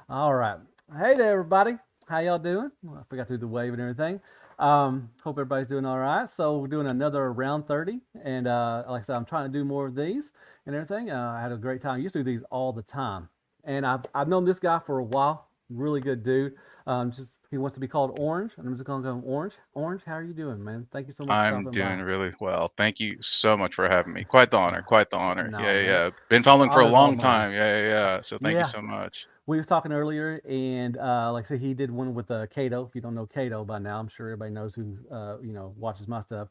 All right. Hey there, everybody. How y'all doing? Well, I forgot to do the wave and everything. Hope everybody's doing all right. So we're doing another round 30, and like I said, I'm trying to do more of these and everything. I had a great time. I used to do these all the time, and I've known this guy for a while. Really good dude. Just he wants to be called Orange, and I'm just gonna call him Orange. Orange, how are you doing, man? Thank you so much for I'm stopping by. doing really well. Thank you so much for having me. Quite the honor. Uh, Quite the honor. no, Yeah, yeah, man. yeah. Been following for a Honor's all long mine. time. Yeah, yeah, yeah. So thank you Yeah, so much. we was talking earlier, and like I said, he did one with Kato. If you don't know Kato by now, I'm sure everybody knows who watches my stuff.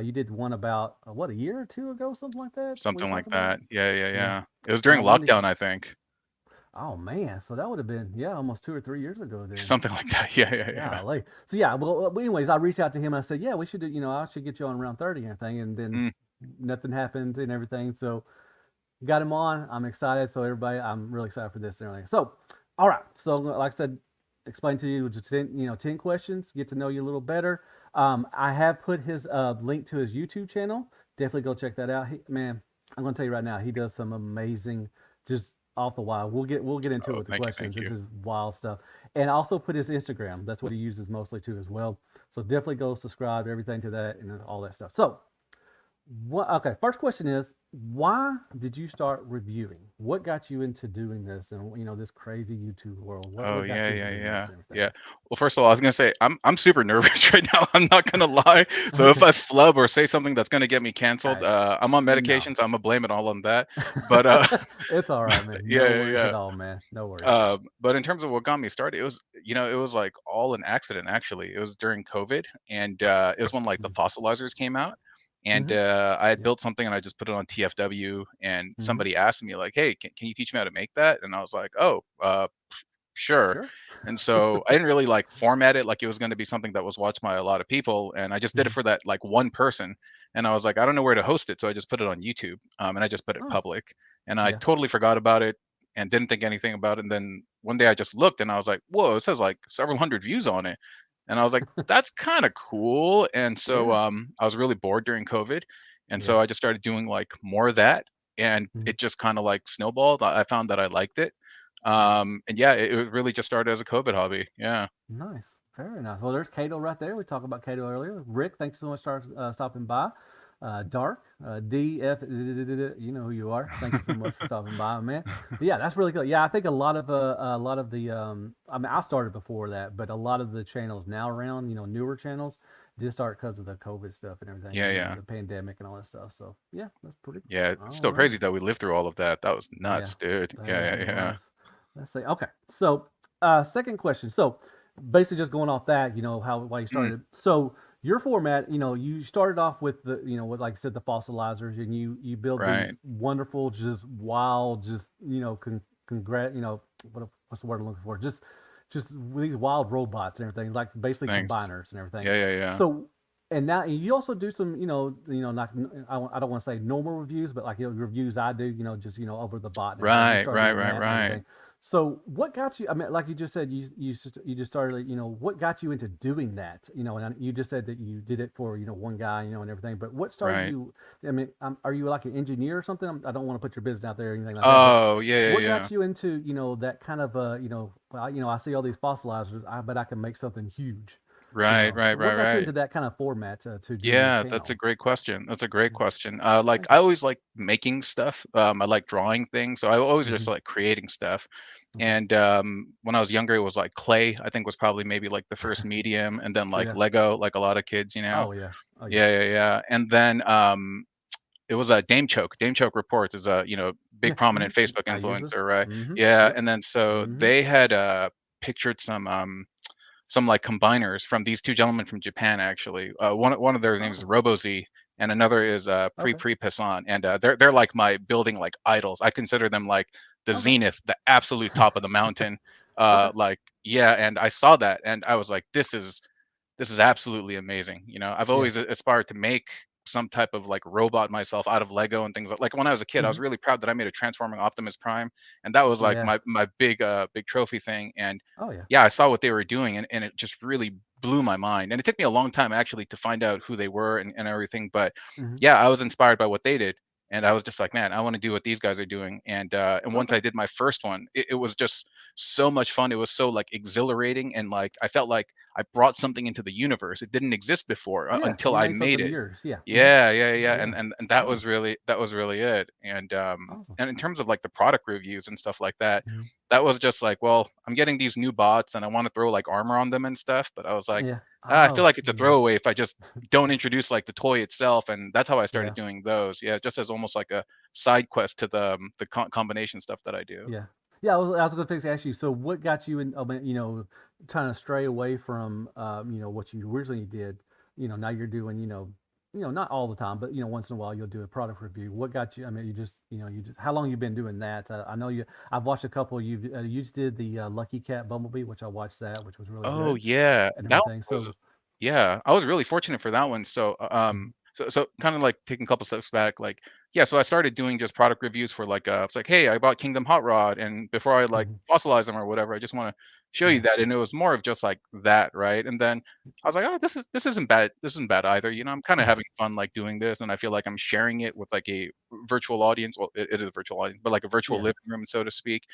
You did one about what, a year or two ago, something like that. What are you Something like talking about? that. Yeah, yeah, Yeah. yeah. It was And during I wanted. lockdown, I think. Oh man, so that would have been, yeah, almost 2 or 3 years ago then. Something like that. Yeah, yeah, yeah. Golly. So yeah, well, anyways, I reached out to him. And I said, yeah, we should do. I should get you on around 30 and everything. And then Mm, nothing happened and everything. So got him on. I'm excited. So everybody, I'm really excited for this and everything. So, all right. So like I said, explain to you just 10 questions, get to know you a little better. I have put his link to his YouTube channel. Definitely go check that out. Man, I'm gonna tell you right now, he does some amazing, just off the wild. We'll get into it oh, with the thank you, questions. thank This you. is wild stuff. And I also put his Instagram. That's what he uses mostly too as well. So definitely go subscribe, everything to that and all that stuff. So what? Okay. First question is, why did you start reviewing? What got you into doing this, and this crazy YouTube world? What Oh what got yeah, you into yeah, doing this yeah, and everything? yeah. Well, first of all, I was gonna say I'm super nervous right now. I'm not gonna lie. So if Okay. I flub or say something that's gonna get me canceled, Hey, I'm on no, medication, so I'm gonna blame it all on that. But it's all right, man. yeah, No yeah, worries yeah. at all, man. No worries. But in terms of what got me started, it was like all an accident actually. It was during COVID, and it was when like the fossilizers came out, and Mm-hmm. I had Yep. built something and I just put it on TFW, and Mm-hmm. somebody asked me like, "Hey, can you teach me how to make that?" And I was like, "Oh, sure." Sure. And so I didn't really like format it like it was going to be something that was watched by a lot of people, and I just did it Mm-hmm. for that like one person. And I was like, I don't know where to host it, so I just put it on YouTube, and I just put it Oh, public, and I yeah. totally forgot about it and didn't think anything about it. And then one day I just looked and I was like, whoa, it says like several hundred views on it, and I was like, that's kind of cool. And so Yeah. I was really bored during COVID, and Yeah. so I just started doing like more of that, and Mm-hmm. it just kind of like snowballed. I found that I liked it, Yeah. and yeah, it really just started as a COVID hobby. Yeah. Nice. Very nice. Well, there's Cato right there. We talked about Cato earlier. Rick, thanks so much for stopping by. Dark, DF, you know who you are. Thank you so much for stopping by, man. But yeah, that's really cool. Yeah, I think a lot of the I mean, I started before that, but a lot of the channels now around, newer channels, did start because of the COVID stuff and everything, Yeah, and yeah. the pandemic and all that stuff. So yeah, that's pretty cool. Yeah, it's All still right. crazy that we lived through all of that. That was Yeah, nuts, dude. Yeah, that yeah, yeah. was. Let's see. Okay, so second question. So basically, just going off that, how why you Mm, started. So your format, you started off with with, like I said, the fossilizers, and you build these right. wonderful, just wild, just congrat, what's the word I'm looking for? Just these wild robots and everything, like basically Thanks. combiners and everything. Yeah, yeah, yeah. So and now you also do some, not I don't want to say normal reviews, but like reviews I do, just over the bot and everything. You Right, started right, doing right, that and right. everything. So what got you? I mean, like you just said, you just started. What got you into doing that? And you just said that you did it for one guy, and everything. But what started Right. you? I mean, are you like an engineer or something? I don't want to put your business out there or anything like that. But Oh, yeah, yeah, what yeah. got you into that kind of well, I see all these fossilizers. I bet I can make something huge. Right, right, So what right, got you right. into that kind of format to do your Yeah, that's a channel? great question. That's a great Yeah, question. Like thank I you. always like making stuff. I like drawing things, so I always Hmm. just like creating stuff. Okay. And when I was younger, it was like clay. I think was probably maybe like the first medium, and then like Yeah. Lego, like a lot of kids, you know. Oh yeah. Oh yeah. Yeah, yeah, yeah. And then it was a Dame Choke. Dame Choke Reports is a big Yeah. prominent Facebook I use them. influencer, right? Hmm. Yeah, Yep. and then so Hmm. they had pictured some like combiners from these two gentlemen from Japan actually. One of their names is Oh. RoboZ, and another is Okay. Pre Passan, and they're like my building like idols. I consider them like the Okay. zenith, the absolute top of the mountain. Okay. Like yeah, and I saw that and I was like, this is absolutely amazing. I've Yeah. always aspired to make some type of like robot myself out of Lego and things like when I was a kid, I Hmm. was really proud that I made a transforming Optimus Prime, and that was like Yeah. my big trophy thing. And Oh yeah. yeah, I saw what they were doing, and it just really blew my mind. And it took me a long time actually to find out who they were and everything. But Hmm. yeah, I was inspired by what they did. and I was just like, man, I want to do what these guys are doing. And once Okay. I did my first one, it was just so much fun. It was so like exhilarating, and like I felt like I brought something into the universe. It didn't exist before Yeah, until you I made made something it. yours. Yeah. Yeah, yeah, yeah. Yeah. And that Nice. was really it. Awesome. And in terms of like the product reviews and stuff like that, Mhm. that was just like, well, I'm getting these new bots and I want to throw like armor on them and stuff, but I was like, Yeah. "Ah, I feel Oh, like it's a yeah. throwaway if I just don't introduce like the toy itself." And that's how I started Yeah. doing those. Yeah, just as almost like a side quest to the combination stuff that I do. Yeah. Yeah, I was going to ask you. So, what got you in? I mean, trying to stray away from, what you originally did. Now you're doing, not all the time, but once in a while you'll do a product review. What got you? I mean, how long you been doing that? I know you. I've watched a couple. You just did the Lucky Cat Bumblebee, which I watched that, which was really Oh good yeah, and that everything. was So, yeah. I was really fortunate for that one. So mhm, so kind of like taking a couple steps back, like yeah. So I started doing just product reviews for like it's like, hey, I bought Kingdom Hot Rod, and before I like mhm, fossilize them or whatever, I just want to show you yeah, that, and it was more of just like that, right? And then I was like, oh, this isn't bad. This isn't bad either. I'm kind of yeah, having fun like doing this, and I feel like I'm sharing it with like a virtual audience. Well, it is a virtual audience, but like a virtual yeah. living room, so to speak.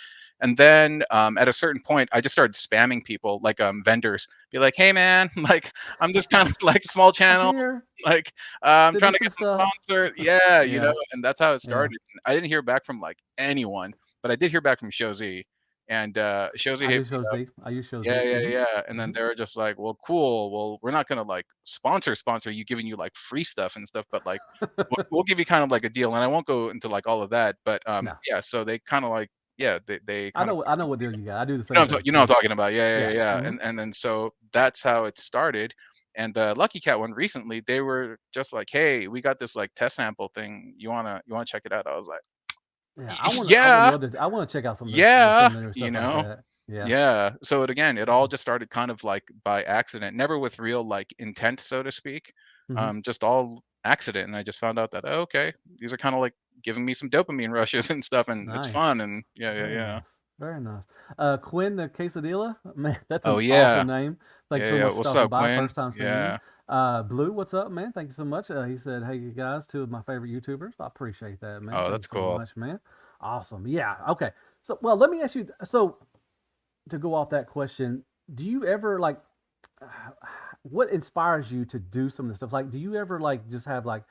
And then at a certain point, I just started spamming people, like vendors, be like, "Hey, man, like I'm just kind of like small I'm channel, here. like I'm Send me trying to some get some stuff. sponsor, yeah, Yeah, and that's how it yeah. started. I didn't hear back from like anyone, but I did hear back from Shozi, and Shozi I hit do me show up. Z. I use show Yeah, Z. yeah, Mm-hmm. yeah. And then Mm-hmm. they were just like, "Well, cool. Well, we're not gonna like sponsor you, giving you like free stuff and stuff, but like we'll give you kind of like a deal." And I won't go into like all of that, but No, yeah. So they kind of like yeah, they I kind of know. I know what deal you got. I do the you know, same thing. you know Yeah. what I'm talking about. Yeah, yeah, Yeah. yeah. Mm-hmm. And then so that's how it started. And the Lucky Cat one recently, they were just like, "Hey, we got this like test sample thing. You wanna check it out?" I was like, Yeah. I would "Yeah, love to. I want to check out yeah," some of their stuff like that. Yeah. Yeah. So it all Awesome. just started kind of like by accident, never with real like intent, so to speak. Mm-hmm. Just all accident. And I just found out that, oh, okay, these are kind of like giving me some dopamine rushes and stuff, and it's fun. Nice. And yeah, yeah, Very yeah. nice. Very nice. Quinn the Quesadilla. Man, that's Oh an yeah. awesome name. Thanks Yeah, so yeah. much for What's stopping up, by. Quinn? First time seeing you. Yeah. Blue, what's up, man? Thank you so much. He said, "Hey, you guys, two of my favorite YouTubers." I appreciate that, man. Oh, Thank you that's so cool. much, man. Awesome. Yeah. Okay. So, well, let me ask you. So, to go off that question, do you ever like what inspires you to do some of this stuff? Like, do you ever like just have like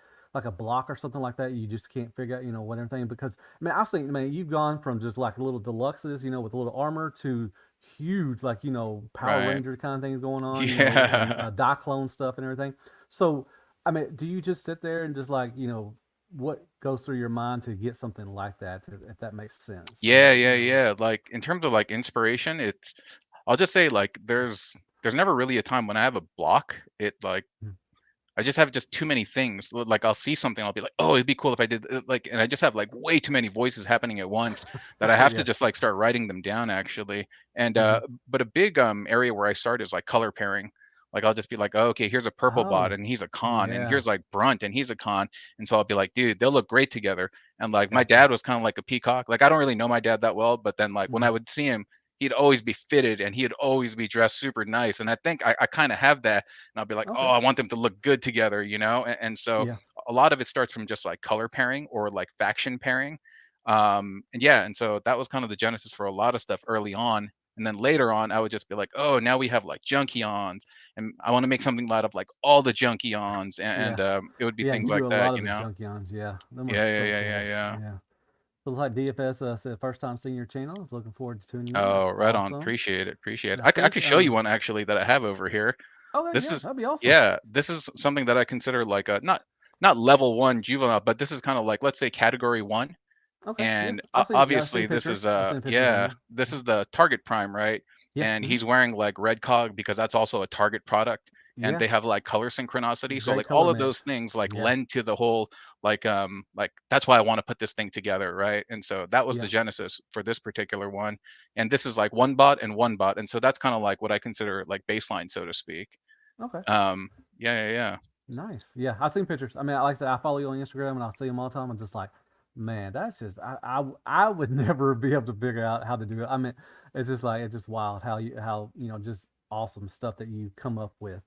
a block or something like that you just can't figure out, what everything? Because I mean, I was thinking, man, you've gone from just like little deluxes, with a little armor to huge, like Power Right. Ranger kind of things going on, and Yeah. Diaclone stuff and everything. So, I mean, do you just sit there and just like what goes through your mind to get something like that, if that makes sense? Yeah, yeah, yeah. Like in terms of like inspiration, I'll just say like there's never really a time when I have a block. It like Mm. I just have just too many things. Like I'll see something, I'll be like, "Oh, it'd be cool if I did like," and I just have like way too many voices happening at once that I have to Yeah. just like start writing them down actually. And Hmm. but a big area where I start is like color pairing. Like I'll just be like, oh, okay, here's a purple bot Oh, and he's a con, and yeah. here's like Brunt and he's a con, and so I'll be like, dude, they'll look great together. And like my Gotcha. dad was kind of like a peacock. Like I don't really know my dad that well, but then like when I Hmm. would see him, he'd always be fitted and he'd always be dressed super nice. And I think I kind of have that, and I'll be like, oh, Okay. I want them to look good together, And so Yeah. a lot of it starts from just like color pairing or like faction pairing. And yeah, and so that was kind of the genesis for a lot of stuff early on. And then later on, I would just be like, oh, now we have like Junkions, and I want to make something out of like all the Junkions, Yeah. it would be Yeah. things You like do a that, lot of the Junkions. Yeah. Them are Yeah, yeah, so yeah, yeah, cool. yeah. Yeah. Looks like DFS said first time seeing your channel. Looking forward to tuning in. That's Oh, right on. awesome. Appreciate it. Appreciate it. I I think. could show you one actually that I have over here. Okay. This Yeah. is That'd be awesome. yeah, this is something that I consider like a not level one juvenile, but this is kind of like let's say category one. Okay. Yeah. And I've seen. Yeah. I've seen obviously this is pictures. I've seen pictures of yeah, him. this is the Target Prime, right? Yeah. And Hmm. he's wearing like red cog because that's also a Target product, and Yeah. they have like color synchronicity. So Great like color all of those match. things like Yeah. lend to the whole like that's why I want to put this thing together, right? And so that was the Yeah. genesis for this particular one. And this is like one bot and one bot. And so that's kind of like what I consider like baseline, so to speak. Okay. Um yeah, yeah, yeah. Nice. Yeah, I've seen pictures. I mean, like I said, I follow you on Instagram and I see them all the time. I'm just like, man, that's just I would never be able to figure out how to do it. I mean, it's just wild how just awesome stuff that you come up with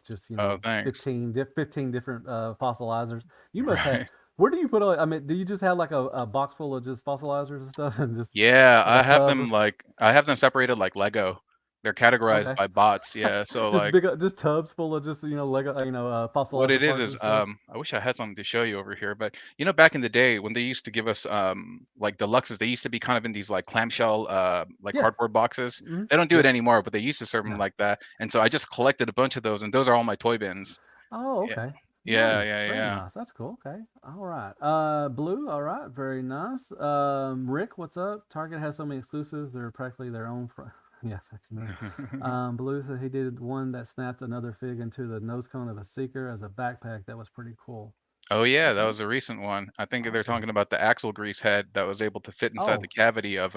just Oh, thanks. 15 different fossilizers. You must have Right. Where do you put all? I mean, do you just have like a box full of just fossilizers and stuff, and just Yeah, like a tub? I have them separated like Lego. They're categorized Okay. by bots. Yeah, so Just like big, just tubs full of just Lego, what fossilizer it parts is and stuff. I wish I had something to show you over here, but you know back in the day when they used to give us like deluxes, they used to be kind of in these like clamshell like Yeah. cardboard boxes. Hmm. They don't do it Yep. anymore, but they used to serve them No. like that. And so I just collected a bunch of those, and those are all my toy bins. Oh, Yeah. okay. Yeah, Nice. yeah, Very yeah. nice. That's cool. Okay. All right. Blue. All right. Very nice. Rick, what's up? Target has so many exclusives. They're practically their own. Yeah, actually. Blue said he did one that snapped another fig into the nose cone of a seeker as a backpack. That was pretty cool. Oh yeah, that Okay. was a recent one. I think they're Awesome. talking about the axle grease head that was able to fit inside the Oh. cavity of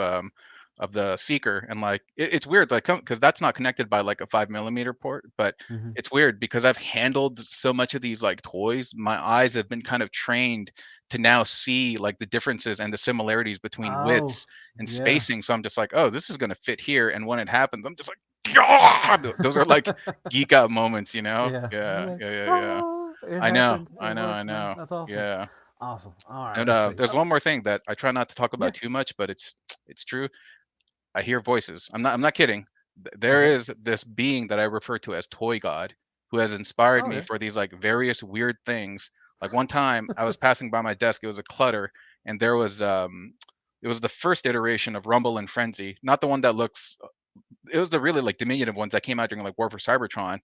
the seeker, and like it's weird like because that's not connected by like a 5 millimeter port, but Hmm. it's weird because I've handled so much of these like toys, my eyes have been kind of trained to now see like the differences and the similarities between Oh. widths and Yeah. spacing. So I'm just like, oh, this is gonna fit here, and when it happens, I'm just like, God! Those are like geek out moments, you know? Yeah. You're Yeah, like, yeah, yeah, yeah. oh, it I know, happened. It I know, I works now. know. That's awesome. Yeah. Awesome. All right. And Let's see. there's one more thing that I try not to talk Yeah. about too much, but it's true. I hear voices. I'm not kidding. There Okay. is this being that I refer to as Toy God who has inspired Oh me yeah. for these like various weird things. Like one time I was passing by my desk, it was a clutter, and there was it was the first iteration of Rumble and Frenzy, not the one that looks it was the really like diminutive ones that came out during like War for Cybertron.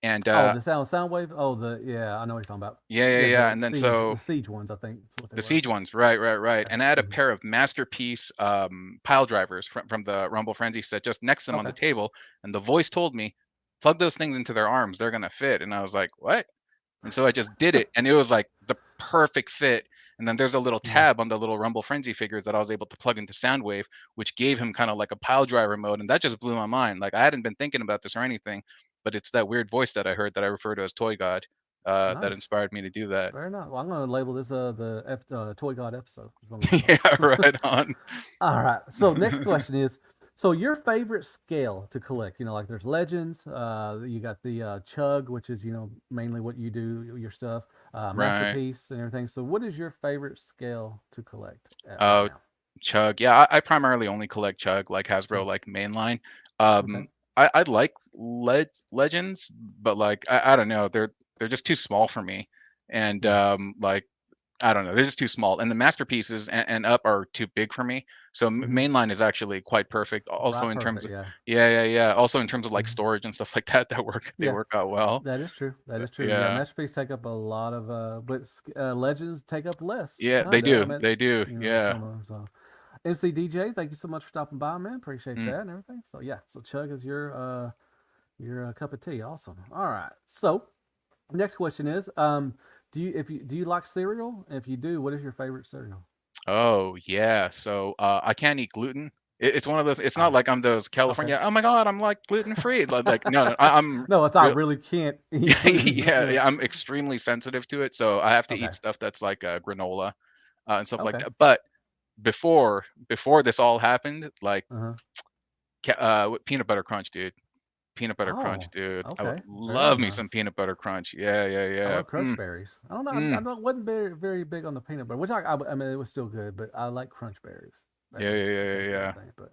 And Oh, the sound wave. Oh, the yeah. I know what you're talking about. yeah, yeah, Yeah, yeah. And then the so siege ones. I think is what they the were. siege ones, right, right, right. Yeah. And I had a Mhm. pair of masterpiece pile drivers from the Rumble Frenzy set just next to them on the Okay. table, and the voice told me, "Plug those things into their arms; they're gonna fit." And I was like, "What?" And so I just did it, and it was like the perfect fit. And then there's a little Yeah. tab on the little Rumble Frenzy figures that I was able to plug into Soundwave, which gave him kind of like a pile driver mode, and that just blew my mind. Like I hadn't been thinking about this or anything, but it's that weird voice that I heard that I refer to as Toy God that Nice. inspired me to do that. Very nice. Well, I'm gonna label this Toy God episode. Is what I'm gonna call Yeah, it. right on. All right. So next question is, so your favorite scale to collect? Like there's legends. You got the chug, which is mainly what you do your stuff. Right. Masterpiece and everything. So what is your favorite scale to collect at right Oh, now? Chug. Yeah, I primarily only collect Chug, like Hasbro, Chug. like mainline. Okay. I like Legends, but like I don't know, they're just too small for me, and Yeah. like I don't know, they're just too small. And the masterpieces and up are too big for me. So Hmm. mainline is actually quite perfect. Also Right. in terms Perfect. of Yeah. yeah, yeah, yeah. Also in terms of like Hmm. storage and stuff like that, they Yeah. work out well. That is true. That So, is true. Yeah. yeah, Masterpiece take up a lot of, but legends take up less, yeah, they kind of. I do, mean, they do. Yeah. some of them. So. MC DJ, thank you so much for stopping by, man. Appreciate Mm. that and everything. So yeah, so chug is your cup of tea. Awesome. All right. So next question is, do you like cereal? If you do, what is your favorite cereal? Oh, yeah. So, I can't eat gluten. It's one of those it's not Ah, like I'm those okay. California, "Oh my god, I'm, like, gluten free." Like, no, no, I'm No, it's I real really can't eat gluten. yeah, Yeah. yeah, I'm extremely sensitive to it, so I have to eat Okay. stuff that's like, granola, and stuff like Okay. that. But before this all happened, like, Uh huh. with peanut butter crunch, dude. Peanut butter crunch, Oh. dude. I would Okay. Very love me some nice. peanut butter crunch. Yeah, yeah, I yeah. love crunch berries. I don't know. I Mm. don't wasn't very big on the peanut butter, which I mean it was still good, but I like crunch berries Yeah, better. yeah, I yeah, yeah, think and yeah. everything. But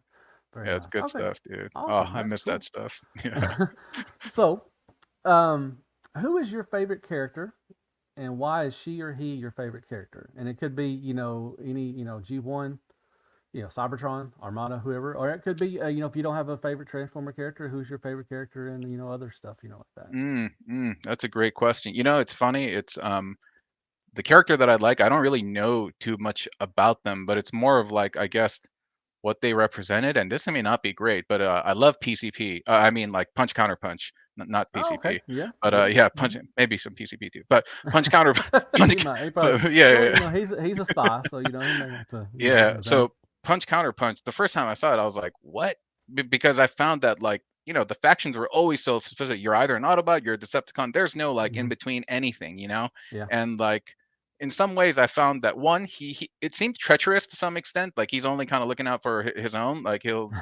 very Yeah, it's nice. good Okay. stuff, dude. Oh, Awesome. I That's miss that cool. stuff. Yeah. So, um, who is your favorite character, and why is she or he your favorite character? And it could be any G1, Cybertron, Armada, whoever, or it could be if you don't have a favorite Transformer character, who's your favorite character, and other stuff, like that. That's a great question. You know, it's funny. It's the character that I like, I don't really know too much about them, but it's more of like I guess what they represented. And this may not be great, but I love PCP. I mean, like Punch Counter Punch, not Oh, okay. PCP. Yeah. But Yeah. yeah, Hmm. Punch maybe some PCP too. But Punch Counter He Punch. might. He probably. Yeah, yeah, Well, yeah. he's a spy, so he may have to Yeah. everything. So Punch Counter Punch. The first time I saw it, I was like, what? Because I found that like the factions were always so specific. You're either an Autobot, you're a Decepticon. There's no like in Hmm. between anything. Yeah. And like in some ways, I found that one, he it seemed treacherous to some extent. Like he's only kind of looking out for his own. Like he'll,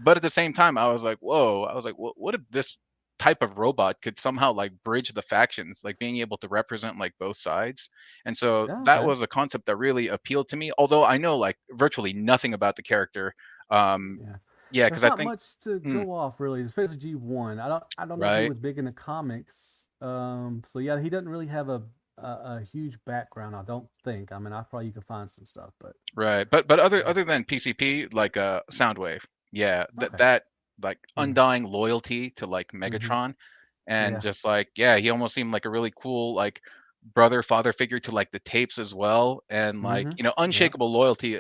but at the same time, I was like, whoa. I was like, what if this? type of robot could somehow like bridge the factions, like being able to represent like both sides. And so Yeah, that okay. was a concept that really appealed to me, although I know like virtually nothing about the character. um Yeah. yeah, There's because I not think much to mm, go off really, especially G1. I don't know if he right. was big in the comics. So yeah, he doesn't really have a huge background, I don't think. I mean, I probably you could find some stuff, but Right, but other yeah. other than PCP, like Soundwave, yeah, that Okay. that like Yeah. undying loyalty to like Mhm. Megatron, and Yeah. just like yeah, he almost seemed like a really cool like brother father figure to like the tapes as well, and like Mhm. Yep. unshakable loyalty,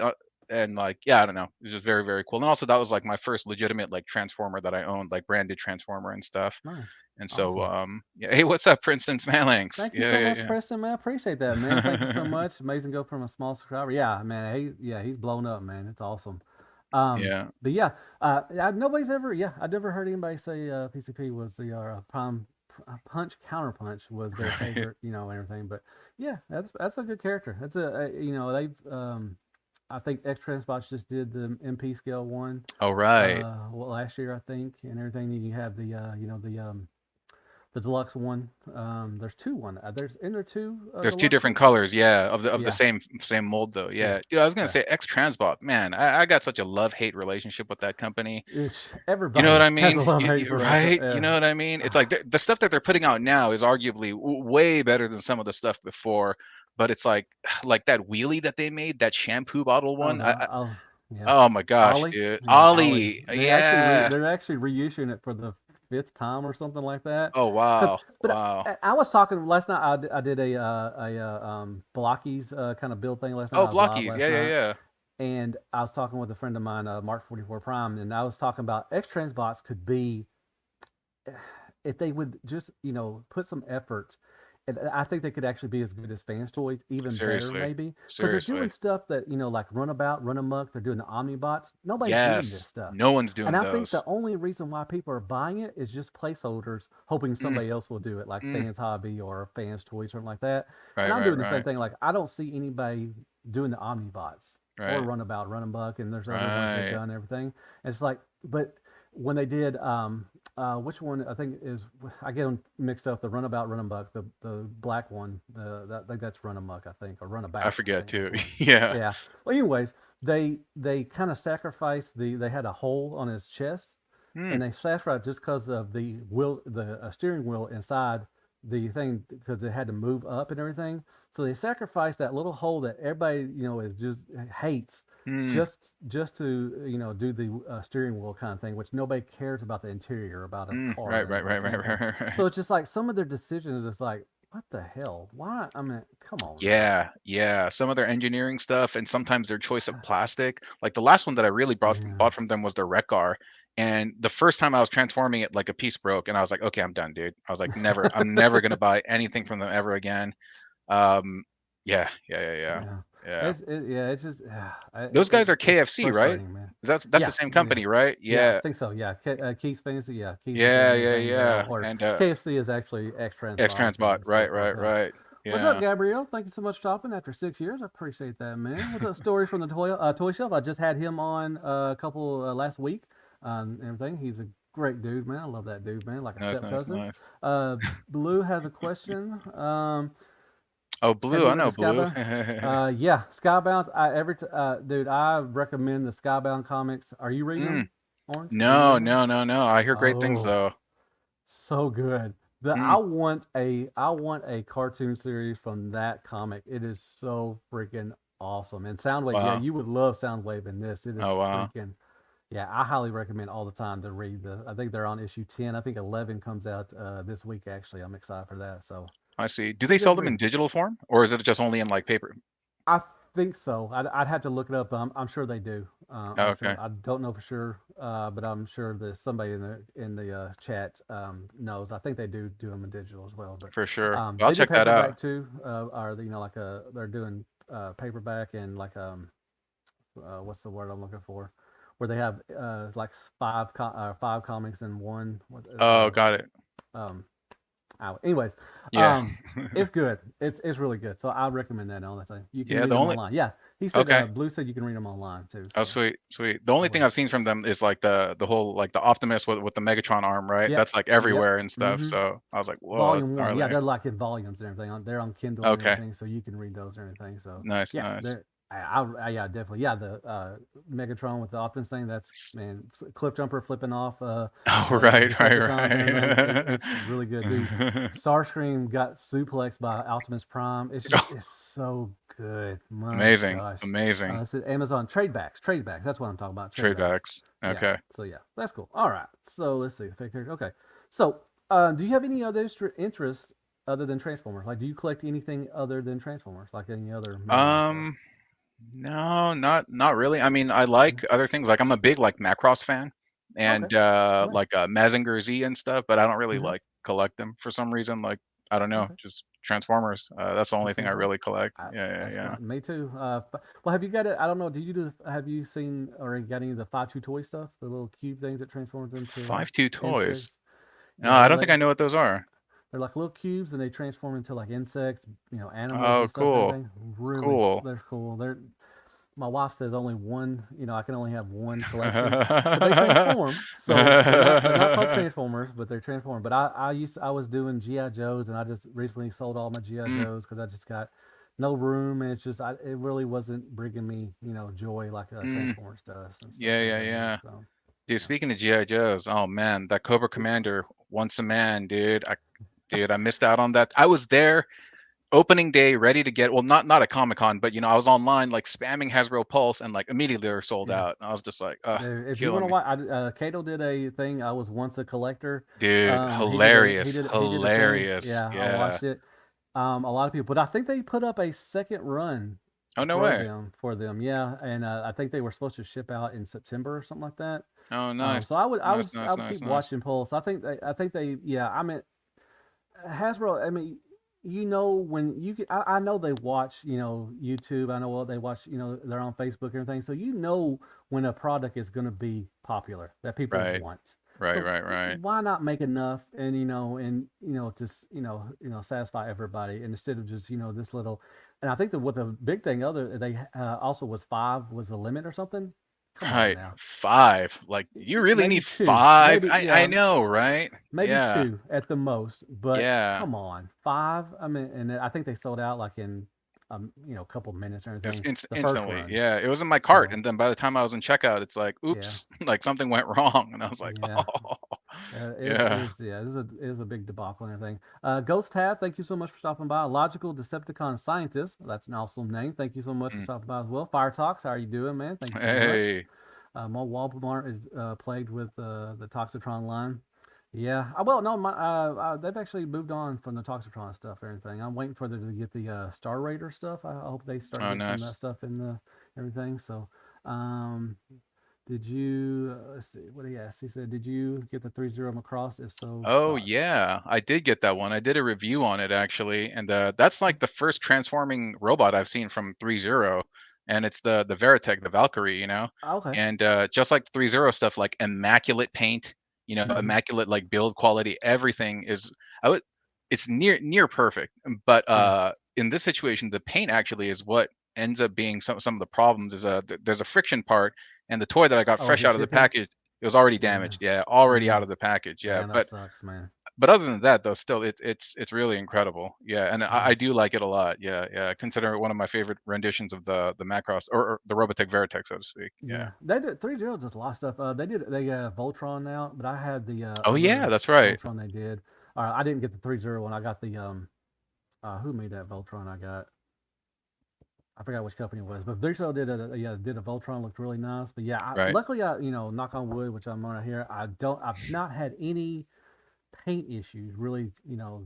and like yeah, I don't know, it's just very very cool. And also that was like my first legitimate like Transformer that I owned, like branded Transformer and stuff. Nice. And so Awesome. yeah, hey, what's up, Princeton Phalanx? Thank you Yeah, so yeah, much, yeah. Preston, man. I appreciate that, man. Thank you so much. Amazing go from a small subscriber. Yeah, man. He's blown up, man. It's awesome. Yeah. But yeah, nobody's ever, yeah, I've never heard anybody say PCP was the prime punch counterpunch was their Right. favorite, and everything. But yeah, that's a good character. That's they've I think X Transbots just did the MP scale one, All right. well last year I think, and everything. You have the the deluxe one. There's two one. Isn't there two There's two different deluxes? colors, yeah, of the Yeah, same mold though. yeah, Yeah. Dude, I was gonna yeah. say X Transbot, man, I got such a love-hate relationship with that company. You know what Everybody I has mean? a love hate for that. Right? You know what I mean? It's like the stuff that they're putting out now is arguably way better than some of the stuff before. But it's like that wheelie that they made, that shampoo bottle Oh one. no, yeah, Oh my gosh, Ollie, dude. yeah, Ollie. Ollie. Yeah. They're actually reissuing it for the fifth time or something like that. Oh Cause, wow. but Wow. I was talking last night. I did Blockies kind of build thing last night. Oh, I was live Blockies. last Yeah, yeah, night, yeah. and I was talking with a friend of mine, Mark 44 Prime, and I was talking about X Transbots could be if they would just put some effort. And I think they could actually be as good as fans toys, even better Seriously. maybe, because they're Seriously. doing stuff that like Runabout, Run Amok. They're doing the Omnibots. Nobody's doing this Yes. stuff, No one's and doing I think the those. only reason why people are buying it is just placeholders, hoping Mm, somebody else will do it, like mm. Fans Hobby or Fans Toys, something like that. And Right, I'm right, doing the same right. thing. Like I don't see anybody doing the Omnibots or Right. Runabout, Run Amok, and there's other ones they've Right. done. Everything. And it's like, but when they did which one I think is I get them mixed up. The Runabout, Runabuck, the black one. I think that's Runamuck, I think, or I Runabout. I forget think which too. one. Yeah. Yeah. Well, anyways, they kind of sacrificed They had a hole on his chest, Mm, and they sacrificed just because of the wheel, the steering wheel inside the thing, because it had to move up and everything. So they sacrificed that little hole that everybody is just hates, mm, just to do the steering wheel kind of thing, which nobody cares about the interior about a mm. car Right, and right, right, much and right, everything. right, right. So it's just like some of their decisions is just like, what the hell? Why? I mean, come on now. Yeah, yeah. Some of their engineering stuff and sometimes their choice of plastic. Like the last one that I really Yeah. bought from them was their Wreck-Gar. And the first time I was transforming it, like a piece broke, and I was like, okay, I'm done, dude. I was like, I'm never gonna buy anything from them ever again. Um, yeah, yeah, yeah, yeah, Yeah. yeah. Yeah, it's just Those guys are it's KFC, right? frustrating, man. That's the Yeah, same yeah, company, right? yeah. I Yeah, think so. Yeah, Keith's Fantasy. Yeah, Keith and yeah, yeah, everything. They're yeah. all or And KFC is actually X X Transbots Transbot, and right, stuff like right, that. right. What's up, Yeah. Gabrielle? Thank you so much for stopping after 6 years. I appreciate that, man. What's up, story from the toy shelf? I just had him on a couple last week. Everything. He's a great dude, man. I love that dude, man. Like a Nice, step nice, cousin. nice. Blue has a question. Oh, Have Blue, you I read the know Blue. Skybound? Yeah, Skybound. Dude, I recommend the Skybound comics. Are you reading Mm. them, Orange? Are you No, reading them? no, no, no. I hear great things Oh, though. so good. Mm. I want a cartoon series from that comic. It is so freaking awesome. And Soundwave, yeah, Wow. you would love Soundwave in this. It is Oh, wow. freaking yeah. I highly recommend all the time to read I think they're on issue 10. I think 11 comes out this week. Actually, I'm excited for that. So I see. Do it's a they good sell them read. in digital form, or is it just only in like paper? I think so. I'd have to look it up. But I'm sure they do. Oh, I'm okay, sure. I don't know for sure, but I'm sure that somebody in the chat knows. I think they do them in digital as well. But for sure. Well, I'll they do check that out. paperback too. Or like they're doing paperback and like what's the word I'm looking for? Where they have like five comics in one. What Oh, got it. um anyways, Yeah. um, it's good. It's really good. So I recommend that. Only thing you can Yeah, read the them only online. Yeah, He said Okay. Blue said you can read them online too. Oh, So sweet, sweet. The only I thing will. I've seen from them is like the whole like the Optimus with the Megatron arm, right? Yep. That's like Yep. everywhere and stuff. Mm-hmm. So I was like, whoa, that's Volume one. Yeah, gnarly. they're like in volumes and everything. They're on Kindle and Okay, everything, so you can read those and everything. So nice, yeah, nice. they're. Yeah, definitely. Yeah, the Megatron with the Optimus thing. That's man, cliff jumper flipping off. Oh, The right, Decepticons and everything. right, It's really good, dude. right. Starscream got suplexed by Optimus Prime. It's so good. My Amazing, gosh. amazing. It's at Amazon Tradebacks. Tradebacks. That's what I'm talking about. Trade Tradebacks. backs. Yeah. Okay. So yeah, that's cool. All right. So let's see. Fake character. Okay. So do you have any other interests other than Transformers? Like, do you collect anything other than Transformers? Like any other media stuff? Um, no, not really. I mean, I like other things. Like I'm a big like Macross fan Okay. and Nice. like Mazinger Z and stuff, but I don't really Mm-hmm. like collect them for some reason. Like I don't know, Okay. just Transformers. That's the only Just thing I Transformers. really collect. I, Yeah, yeah, that's yeah. fine. Me too. Well, have you got it? I don't know. Do you do? Have you seen or got any of the 5-2 toy stuff? The little cube things that transforms into like 5-2 toys. insects. No, Yeah, I they're don't think like I know what those are. little cubes and they transform into like insects, animals Oh, and stuff and cool, everything. Really, cool. they're cool. They're my wife says only one. I can only have one collection, but they transform. So they're not called Transformers, but they're transform. But I was doing GI Joes, and I just recently sold all my GI Mm, Joes because I just got no room, and it really wasn't bringing me joy like mm. Transformers does and stuff Yeah, and yeah, everything. yeah. So Dude, yeah, speaking of GI Joes, oh man, that Cobra Commander once a man, dude, I missed out on that. I was there opening day, ready to get. Well, not at Comic Con, but I was online like spamming Hasbro Pulse, and like immediately they're sold yeah. out. And I was just like, If you want killing to me, watch, Cato did a thing. I was once a collector. dude. He Hilarious, did a thing. hilarious. Yeah, I Yeah. watched it. A lot of people, but I think they put up a second run Oh, no for way. them. Yeah, and I think they were supposed to ship out in September or something like that. Oh, So nice, nice, I nice, would keep nice, nice. watching Pulse. I think they yeah. I mean Hasbro. I mean when I know they watch YouTube. I know what they watch. They're on Facebook and everything. So when a product is going to be popular that people Right, want. right, So right, right. why not make enough and just satisfy everybody and instead of just this little. And I think that what the big thing other they also was 5 was the limit or something. Come on Right, now, 5. Like, you really maybe need 2, 5? maybe I know, right? maybe Yeah, 2 at the most. But yeah. come on, 5. I mean, and I think they sold out like in a couple minutes or Just anything. The first instantly. run. Yeah, it was in my cart, So and then by the time I was in checkout, it's like, yeah, oops, like something went wrong, and I was like, yeah. oh, It yeah. was it was a big debacle and everything. Ghost Tab, thank you so much for stopping by. Logical Decepticon Scientist, that's an awesome name. Thank you so much for Mm. stopping by as well. Fire Talks, how are you doing, man? Thank you so much. Hey, My Walmart is plagued with the Toxitron line. Yeah, well, no, they've actually moved on from the Toxitron stuff and everything. I'm waiting for them to get the Star Raider stuff. I hope they start oh, getting some of that nice. stuff in the everything. So, um, did you let's see what he asked? He said, "Did you get the 30 Macross? If so, Oh, thoughts?" yeah, I did get that one. I did a review on it actually, and that's like the first transforming robot I've seen from 3.0, and it's the Veritech, the Valkyrie, Okay. and just like the 3.0 stuff, like immaculate paint, Mm-hmm. immaculate like build quality, everything is I would it's near perfect. But Yeah. in this situation, the paint actually is what ends up being some of the problems. Is there's a friction part, and the toy that I got Oh, is fresh it out of the shipping? package, it was already Yeah. damaged. Yeah, already out Mm. of the package. Yeah, Damn, that but sucks, man. other than that, though, still it's really incredible. Yeah, and I do Nice. like it a lot. Yeah, yeah. I consider it one of my favorite renditions of the Macross or the Robotech Veritech, so to speak. Yeah. Yeah, they did 3 0 does a lot of stuff. They Voltron now, but I had the Oh yeah, other that's right. Voltron they did. I didn't get the 3 0 one. I got the who made that Voltron? I forgot which company it was, but 3 0 did a Voltron looked really nice. But yeah, Right. luckily knock on wood, which I'm on here. I've not had any paint issues really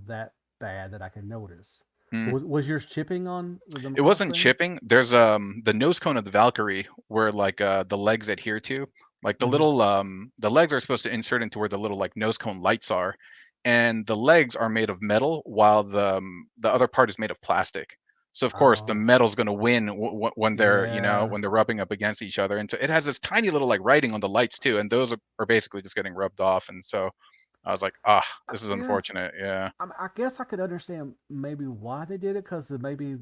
that bad that I can notice. Mm. Was yours chipping on the It Macross wasn't thing? chipping. There's the nose cone of the Valkyrie where like the legs adhere to. Like Mm-hmm. the legs are supposed to insert into where the little like nose cone lights are. And the legs are made of metal while the other part is made of plastic. So of course the Oh metal's going to win when they're, yeah. when they're rubbing up against each other. And so it has this tiny little like writing on the lights too, and those are basically just getting rubbed off. And so I was like, this is Yeah, unfortunate. Yeah. I guess I could understand maybe why they did it because maybe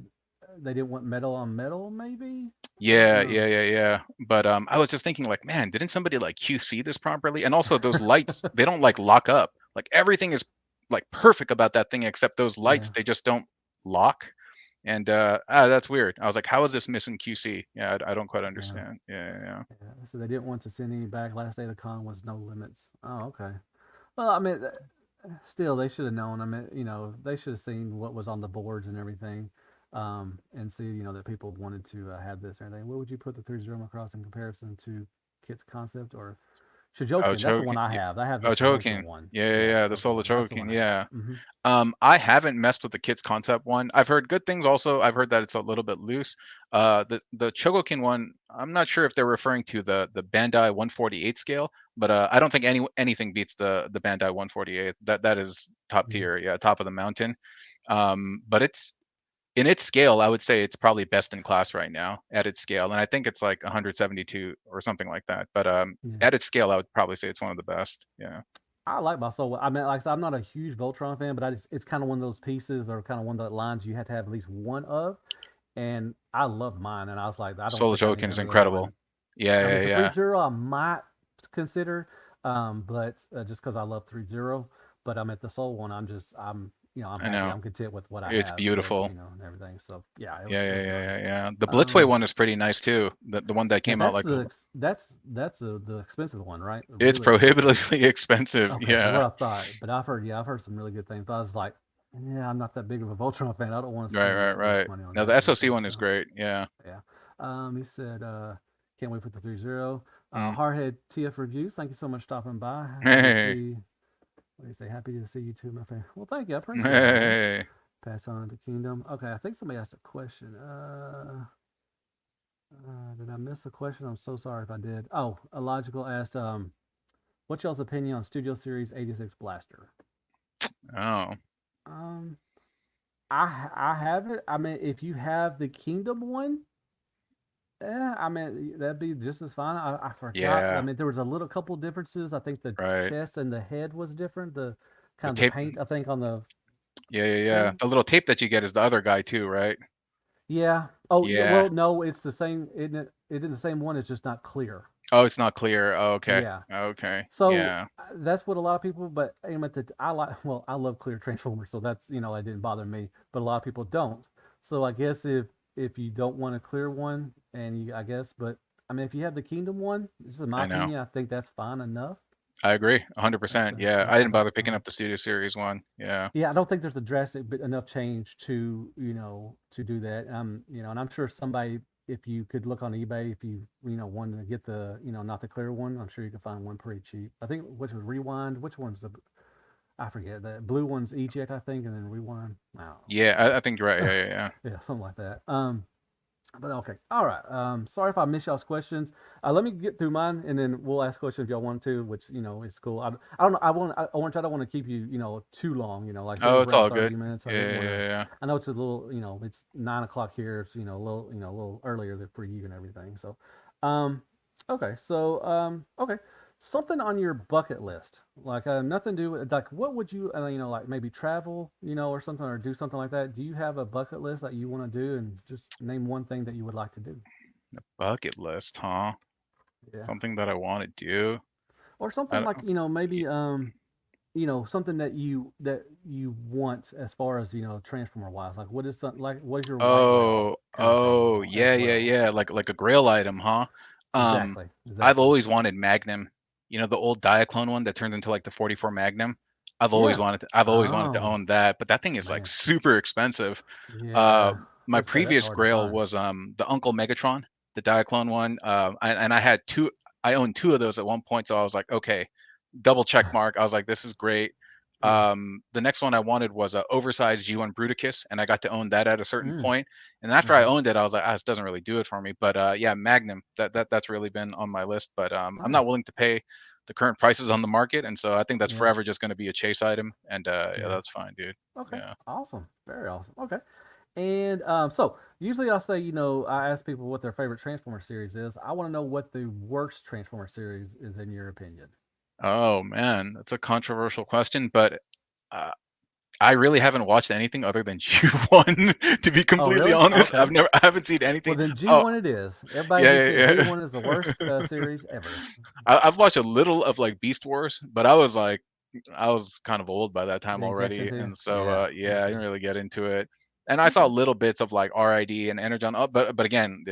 they didn't want metal on metal, maybe. I don't Yeah, know. yeah, yeah, yeah. But I was just thinking like, man, didn't somebody like QC this properly? And also those lights, they don't like lock up. Like everything is like perfect about that thing except those lights, Yeah, they just don't lock. And that's weird. I was like, how is this missing QC? Yeah, I don't quite yeah, understand. Yeah, yeah. yeah. So they didn't want to send any back. Last day of the con was no limits. Oh, okay. Well, I mean, still, they should have known. I mean, they should have seen what was on the boards and everything, and see, that people wanted to have this and everything. What would you put the 3-0 across in comparison to Kit's concept or Oh, Shojokin? That's the one choking. I have. I have the Oh, Shojokin choking. one. Yeah, yeah, Yeah, yeah. The Shojokin solo one. That's the one choking. I have. Yeah. Mm-hmm. I haven't messed with the Kids Concept one. I've heard good things also. I've heard that it's a little bit loose. The Chogokin one, I'm not sure if they're referring to the Bandai 148 scale, but I don't think anything beats the Bandai 148. That is top Mm-hmm. tier, yeah, top of the mountain. But it's in its scale, I would say it's probably best in class right now at its scale, and I think it's like 172 or something like that. But Yeah. at its scale, I would probably say it's one of the best. Yeah. I like my soul. I mean, like I said, I'm not a huge Voltron fan, but it's kind of one of those pieces or kind of one of the lines you have to have at least one of. And I love mine. And I was like, I don't Solo think I Chogokin need is another incredible. one. Yeah, I mean, yeah, the three yeah. zero I might consider, but just because I love 3-0. But I'm at the soul one. I'm I happy. know. I'm content with what I It's have. So it's beautiful. and everything. So yeah, Yeah, it yeah, was yeah, nice. yeah, yeah. The Blitzway Um, one is pretty nice too. The one that Now came out that's like the expensive one, right? The it's really expensive one. prohibitively expensive. Okay, that's Yeah. what I thought. But I've heard some really good things. But I was like, yeah, I'm not that big of a Voltron fan. I don't want to Right, spend right, that much right. money on Now that the kind of SOC stuff. one is So great. Yeah. yeah. He said, can't wait for the 3-0. Mm. Hardhead TF reviews. Thank you so much for stopping by. Happy to Hey. see. What do you say? Happy to see you too, my friend. Well, thank you. I appreciate it, man. Hey. Pass on to Kingdom. Okay, I think somebody asked a question. Did I miss a question? I'm so sorry if I did. Oh, Illogical asked, what's y'all's opinion on Studio Series 86 Blaster? Oh. Um, I have it. I mean, if you have the Kingdom one, yeah, I mean that'd be just as fine. I forgot. I Yeah. mean, there was a little couple differences. I think the Right. chest and the head was different. The The kind of the tape. paint, I think, on the Yeah, yeah, yeah. thing. The little tape that you get is the other guy too, right? Yeah. Oh, yeah. Yeah. Well, no, it's the same. Isn't it? It is the same one. It's just not clear. Oh, it's not clear. Oh, okay. Yeah. Okay. So Yeah. that's what a lot of people. But I like. Well, I love clear Transformers, so that's it didn't bother me. But a lot of people don't. So I guess if you don't want a clear one, and I guess, but I mean, if you have the Kingdom one, this is my I know. opinion. I think that's fine enough. I agree. That's 100%. Yeah. I I didn't don't. bother picking up the Studio Series one. Yeah. Yeah, I don't think there's a drastic but enough change to to do that. And I'm sure somebody, if you could look on eBay, if you wanted to get the not the clear one, I'm sure you could find one pretty cheap. I think which was Rewind. Which one's the I forget. The blue one's Eject, I think, and then Rewind. I don't Yeah, I think you're right. know. Yeah, yeah, yeah. Yeah, something like that. But okay, all right. Sorry if I missed y'all's questions. Let me get through mine, and then we'll ask questions if y'all want to, which it's cool. I don't know. I don't want to keep you too long. Like I said, it Oh, was it's around all good. 30 minutes. I Yeah, didn't yeah, want to. yeah, yeah. I know it's a little it's 9 o'clock here. It's a little earlier than for you and everything. So, um, okay. So okay. Something on your bucket list, like nothing to do with like what would you like maybe travel or something or do something like that. Do you have a bucket list that you want to do and just name one thing that you would like to do? Bucket list, huh? Yeah. Something that I want to do. Or I something don't, like, maybe something that you want as far as, transformer wise. Like what is something like what is your white whale oh, kind of thing, oh, as yeah, yeah, well. yeah. Like a Grail item, huh? Um, Exactly. I've Exactly. always wanted Magnum. You know, the old Diaclone one that turns into like the 44 Magnum. Yeah. I've always wanted to Oh own that, but that thing is like man. super expensive. Uh, Yeah. I my would say that's previous hard to Grail find. was the Uncle Megatron, the Diaclone one. And I had two. I owned two of those at one point, so I was like, okay, double check mark. I was like, this is great. Yeah. The next one I wanted was a oversized G1 Bruticus, and I got to own that at a certain Mm. point. And after I Mm-hmm. owned it, I was like, this doesn't really do it for me. But yeah, Magnum, that's really been on my list. But I'm not Nice. willing to pay the current prices on the market, and so I think that's Yeah. forever just going to be a chase item. And yeah, Yeah. that's fine, dude. Okay. Yeah. Awesome. Very awesome. Okay. And so usually I'll say, I ask people what their favorite Transformer series is. I want to know what the worst Transformer series is in your opinion. Oh man, that's a controversial question, but uh, I really haven't watched anything other than G1. To be Oh, completely really? honest, Okay. I haven't seen Well, anything. then Oh, G1 it is. Everybody yeah, just said yeah, yeah. G1 is the worst series ever. I've watched a little of like Beast Wars, but I was kind of old by that You time didn't catch already, into? and so Yeah, me yeah, I too. didn't really get into it. And I saw Okay. little bits of like RID and Energon, but again,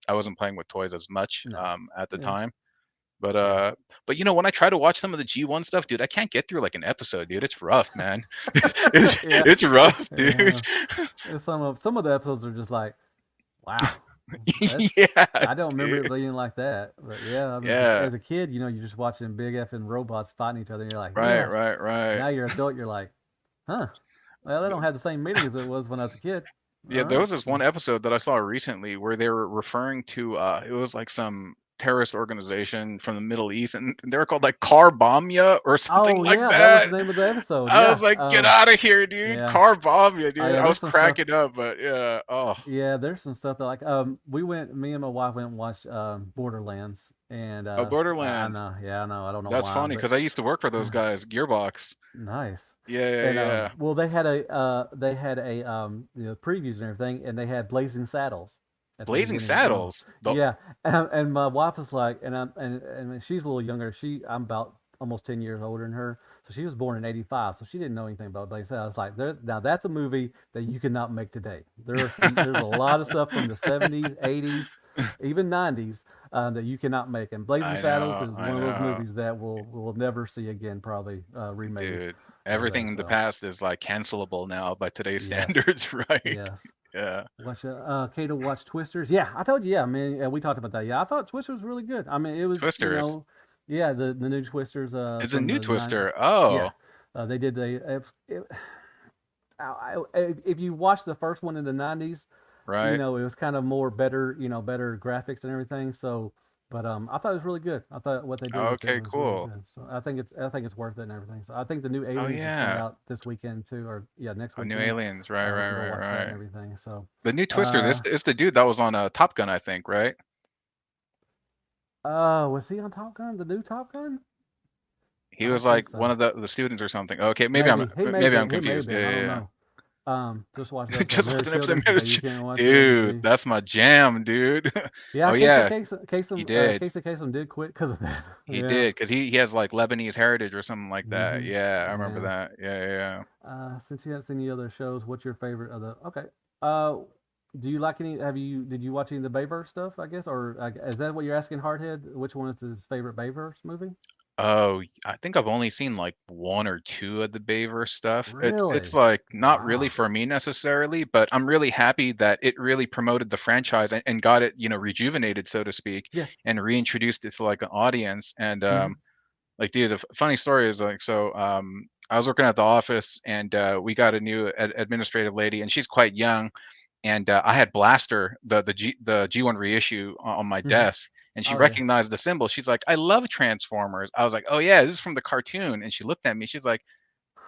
I wasn't playing with toys as much No. at the Yeah. time. But Yeah. when I try to watch some of the G1 stuff, dude, I can't get through like an episode, dude. It's rough, man. it's Yeah. it's rough, dude. Yeah. Some of the episodes are just like, wow, that's Yeah, I don't remember it dude. being like that. But yeah, I mean, Yeah. as a kid, you're just watching big effing robots fighting each other, and you're like, Right, yes. right, right. Now you're an adult, you're like, huh? Well, they don't have the same meaning as it was when I was a kid. All Yeah, there right. was this one episode that I saw recently where they were referring to it was like some terrorist organization from the Middle East, and they were called like Car Bomb Ya or something Oh like yeah, that was the that. name of the episode. I was Yeah. like, get out of here, dude. Yeah. Car Bomb Ya, Oh dude. yeah. I was There's some stuff. cracking up, but yeah. Oh, Yeah, there's some stuff that like me and my wife went and watched Borderlands, and oh, I Borderlands. know, yeah, I know, I don't know That's why, funny but because I used to work for those guys, Gearbox. nice. Yeah, yeah, And yeah. well, they had a previews and everything, and they had Blazing Saddles at the Blazing beginning. Saddles. Yeah, and my wife was like, and she's a little younger. I'm about almost 10 years older than her, so she was born in '85, so she didn't know anything about Blazing Saddles. Like, now that's a movie that you cannot make today. There's a lot of stuff from the '70s, '80s, even '90s that you cannot make, and Blazing I Saddles know, is I one of those know. movies that we'll never see again, probably remade Dude, of everything that. in the So past is like cancelable now by today's yes, standards, right? yes. Yeah. Watch Kato watch Twisters. Yeah, I told you. Yeah, I mean, we talked about that. Yeah, I thought Twisters was really good. I mean, it was Twisters. yeah, the new Twisters It's a from new the nine. Twister. Yeah, Oh, they did if you watch the first one in the '90s, right. it was kind of more better, better graphics and everything. So, but I thought it was really good. I thought what they did with it Okay, was really cool. good. So I think it's worth it and everything. So I think the new Oh Aliens is coming yeah. out this weekend too, or yeah, next Oh, New weekend. Aliens. Right, I have right, to go right, watch that and right. everything. So, The new Twisters. uh, It's the dude that was on Top Gun, I think, right? Was he on Top Gun? The new Top Gun? He I was don't think like one so. of the students or something. Okay, Maybe he may have maybe I'm been. He may have confused. been. I don't Yeah, know. Just watch the yeah. episode. Just Mary watch an episode. Children. Yeah, you can watch it. Dude, that's my jam, dude. Yeah, Oh yeah, he did. Casey Kasem did quit because of that. He Yeah. did because he has like Lebanese heritage or something like that. Mm-hmm. Yeah, I remember Yeah. that. Yeah, yeah, yeah. Since you haven't seen any other shows, what's your favorite of the? Okay. Uh, do you like any? Did you watch any of the Bayverse stuff? I guess, or is that what you're asking, Hardhead? Which one is his favorite Bayverse movie? Oh, I think I've only seen like one or two of the Bayverse stuff. It's Really? like not really Wow. for me necessarily, but I'm really happy that it really promoted the franchise and got it, rejuvenated, so to speak, Yeah. and reintroduced it to like an audience. And Mm-hmm. like, dude, the funny story is like, so I was working at the office and we got a new administrative lady, and she's quite young, and I had Blaster, the G1 reissue on my Mm-hmm. desk, and she Oh yeah. recognized the symbol. She's like, "I love Transformers." I was like, "Oh yeah, this is from the cartoon." And she looked at me. She's like,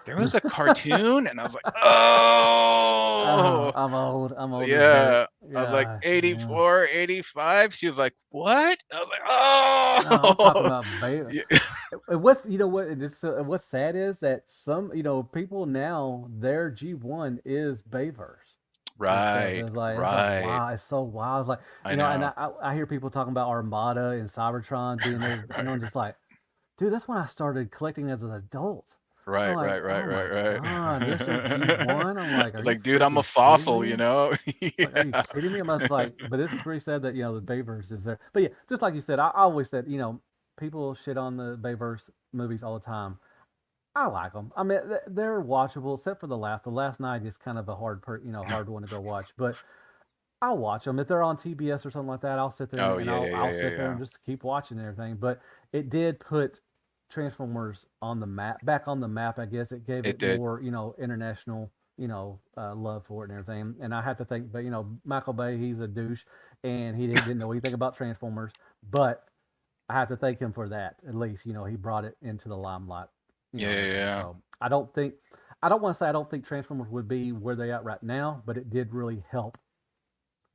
"There was a cartoon?" And I was like, "Oh, I'm old. I'm old as dirt. yeah." I was like, Yeah. Yeah. 84, 85. She was like, "What?" I was like, No, I'm talking "Oh." about Bay. Yeah. What's what? What's sad is that some people now their G1 is Bayverse and stuff. Right, It's like right. wow, it's so wild. It's like I and know. I hear people talking about Armada and Cybertron being there, and I'm Right, just like, dude, that's when I started collecting as an adult. I'm right, like, right, right, oh my right, god, there's your right. G1. I'm like, are It's you like, dude, I'm a freaking kidding fossil, me? Like, are you Yeah. kidding me? I'm just like, but it's pretty sad that the Bayverse is there. But yeah, just like you said, I always said, people shit on the Bayverse movies all the time. I like them. I mean, they're watchable, except for the last. The last night is kind of a hard one to go watch. But I'll watch them if they're on TBS or something like that. I'll sit there Oh and yeah, I'll yeah, yeah, I'll yeah, sit there yeah. and just keep watching everything. But it did put Transformers on the map, back on the map. I guess it gave It it did. more, international, love for it and everything. And I have to think, but Michael Bay, he's a douche, and he didn't know anything about Transformers. But I have to thank him for that. At least, he brought it into the limelight, Yeah, and yeah, everything. yeah. So I don't want to say I don't think Transformers would be where they are right now, but it did really help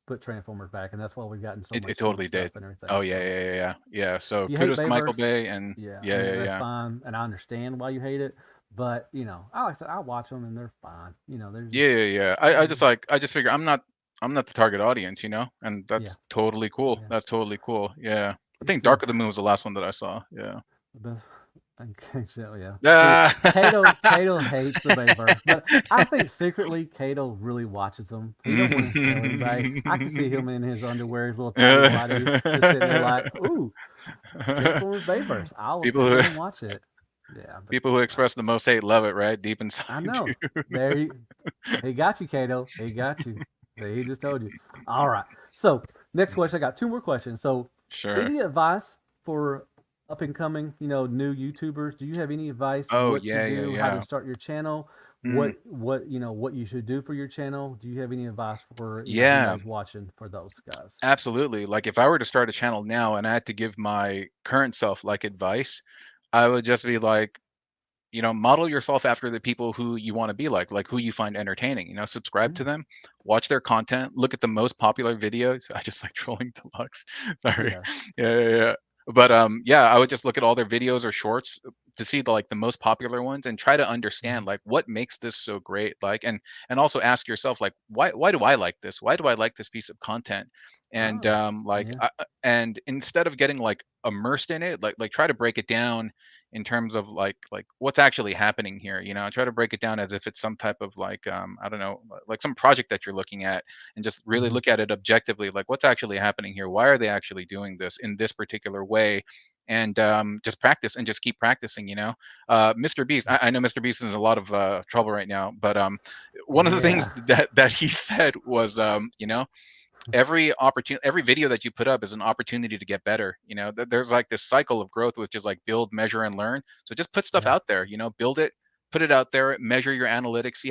put Transformers back, and that's why we've gotten so It much good totally stuff did. and everything. Oh yeah, So yeah, yeah, yeah. Yeah. So if you hate kudos to Michael Bayverse, Bay and yeah, I yeah, mean yeah, that's yeah. fine, and I understand why you hate it. But like I said, I watch them and they're fine. They're Yeah, just yeah, yeah. I just figure I'm not the target audience, and yeah, that's totally cool. yeah. That's totally cool. Yeah. I You think see, Dark of the Moon was the last one that I saw. Yeah. the okay, so yeah. See, Ah. Kato hates the Bayverse, but I think secretly Kato really watches them. He don't want to tell anybody. I can see him in his underwear, his little tidy whities, just sitting there like, "Ooh, Transformers Bayverse. I will People sit who there and watch it." Yeah, but people who express the most hate love it, right? Deep I inside, know. There he got you, Kato. He got you. He just told you. All right. So next question. I got two more questions. So, Sure. any advice for up and coming, new YouTubers? Do you have any advice? Oh, What to yeah, yeah, do? How to yeah. start your channel? Mm, What you should do for your channel? Do you have any advice for if yeah, anybody's watching for those guys? absolutely. Like if I were to start a channel now and I had to give my current self like advice, I would just be like, model yourself after the people who you want to be like who you find entertaining. Subscribe to Mm, them, watch their content, look at the most popular videos. I just like trolling deluxe. Sorry. yes. Yeah, yeah, yeah. But yeah, I would just look at all their videos or shorts to see the most popular ones and try to understand Mhm. like what makes this so great. Like and also ask yourself like why do I like this? Why do I like this piece of content? And Oh, yeah. and instead of getting like immersed in it, like try to break it down in terms of like what's actually happening here. Try to break it down as if it's some type of like I don't know, like some project that you're looking at, and just really Hmm. look at it objectively, like what's actually happening here, why are they actually doing this in this particular way, and just practice and just keep practicing. Mr. Beast, I know Mr. Beast is in a lot of trouble right now, but one of the things Yeah. that he said was every video that you put up is an opportunity to get better. There's like this cycle of growth, which is like build, measure, and learn. So just put stuff Yeah. out there. Build it, put it out there, measure your analytics, see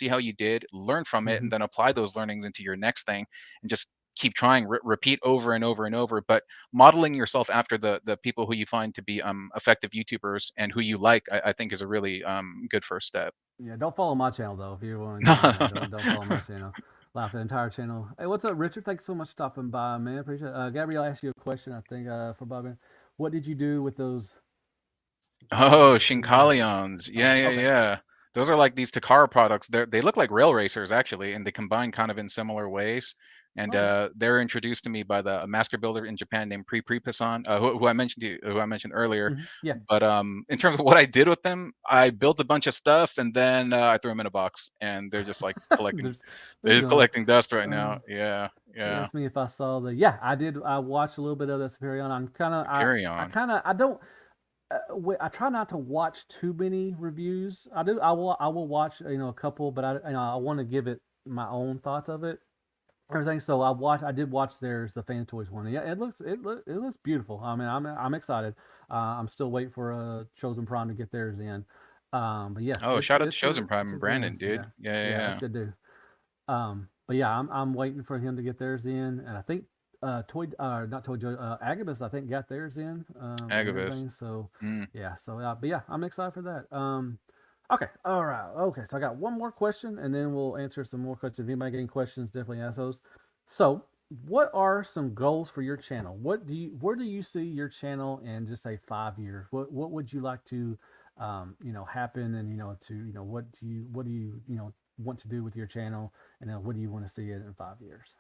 how you did, learn from it, Hmm. and then apply those learnings into your next thing, and just keep trying, repeat over and over and over. But modeling yourself after the people who you find to be effective YouTubers and who you like, I think is a really good first step. Yeah, don't follow my channel though. If you want to get on that, don't follow my channel. Laugh the entire channel. Hey, what's up, Richard? Thanks so much for stopping by, man. Appreciate it. Gabrielle asked you a question, I think, for Bobby. What did you do with those? Oh, Yeah. Shinkalions. Oh, Yeah, yeah, okay. yeah. Those are like these Takara products. They look like rail racers actually, and they combine kind of in similar ways. And Okay. they're introduced to me by a master builder in Japan named Pre Pasan, who I mentioned earlier. Yeah. But in terms of what I did with them, I built a bunch of stuff and then I threw them in a box, and they're just like collecting. there's, They're there's just gonna. collecting dust right Uh, now. Yeah, he yeah. asked me if I saw the. Yeah, I did. I watched a little bit of the Superion. I'm kind of. I Superion. kind of. I don't. I try not to watch too many reviews. I do. I will watch a couple, but I want to give it my own thoughts of it. Everything. So I did watch theirs, the Fan Toys one. Yeah, it looks beautiful. I mean, I'm excited. I'm still waiting for Chosen Prime to get theirs in. But yeah, Oh, shout out to Chosen Prime it's a and good one. Brandon, dude. Yeah, Yeah, yeah, yeah, that's yeah. good dude. But yeah, I'm waiting for him to get theirs in, and I think Toy not Toy Joy Agabus I think got theirs in and Agabus. everything. So Mm, yeah, so but yeah, I'm excited for that. Okay, all right, okay. So I got one more question, and then we'll answer some more questions. If anybody getting questions, definitely ask those. So, what are some goals for your channel? Where do you see your channel in just say 5 years? What would you like to happen, and to what do you want to do with your channel, and then what do you want to see it in 5 years?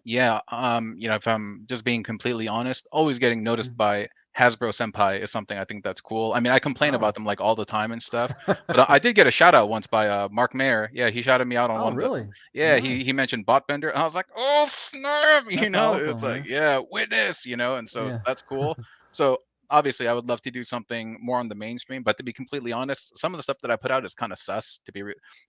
yeah, if I'm just being completely honest, always getting noticed Mhm. by Hasbro Senpai is something I think that's cool. I mean, I complain about Oh. them like all the time and stuff, but I did get a shout out once by Mark Mayer. Yeah, he shouted me out on Oh, one of the. really? Yeah, he Nice. mentioned Bot Bender, and I was like, oh snap, That's it's awesome, like man. yeah, witness, and so Yeah. that's cool. So obviously, I would love to do something more on the mainstream, but to be completely honest, some of the stuff that I put out is kind of sus to be.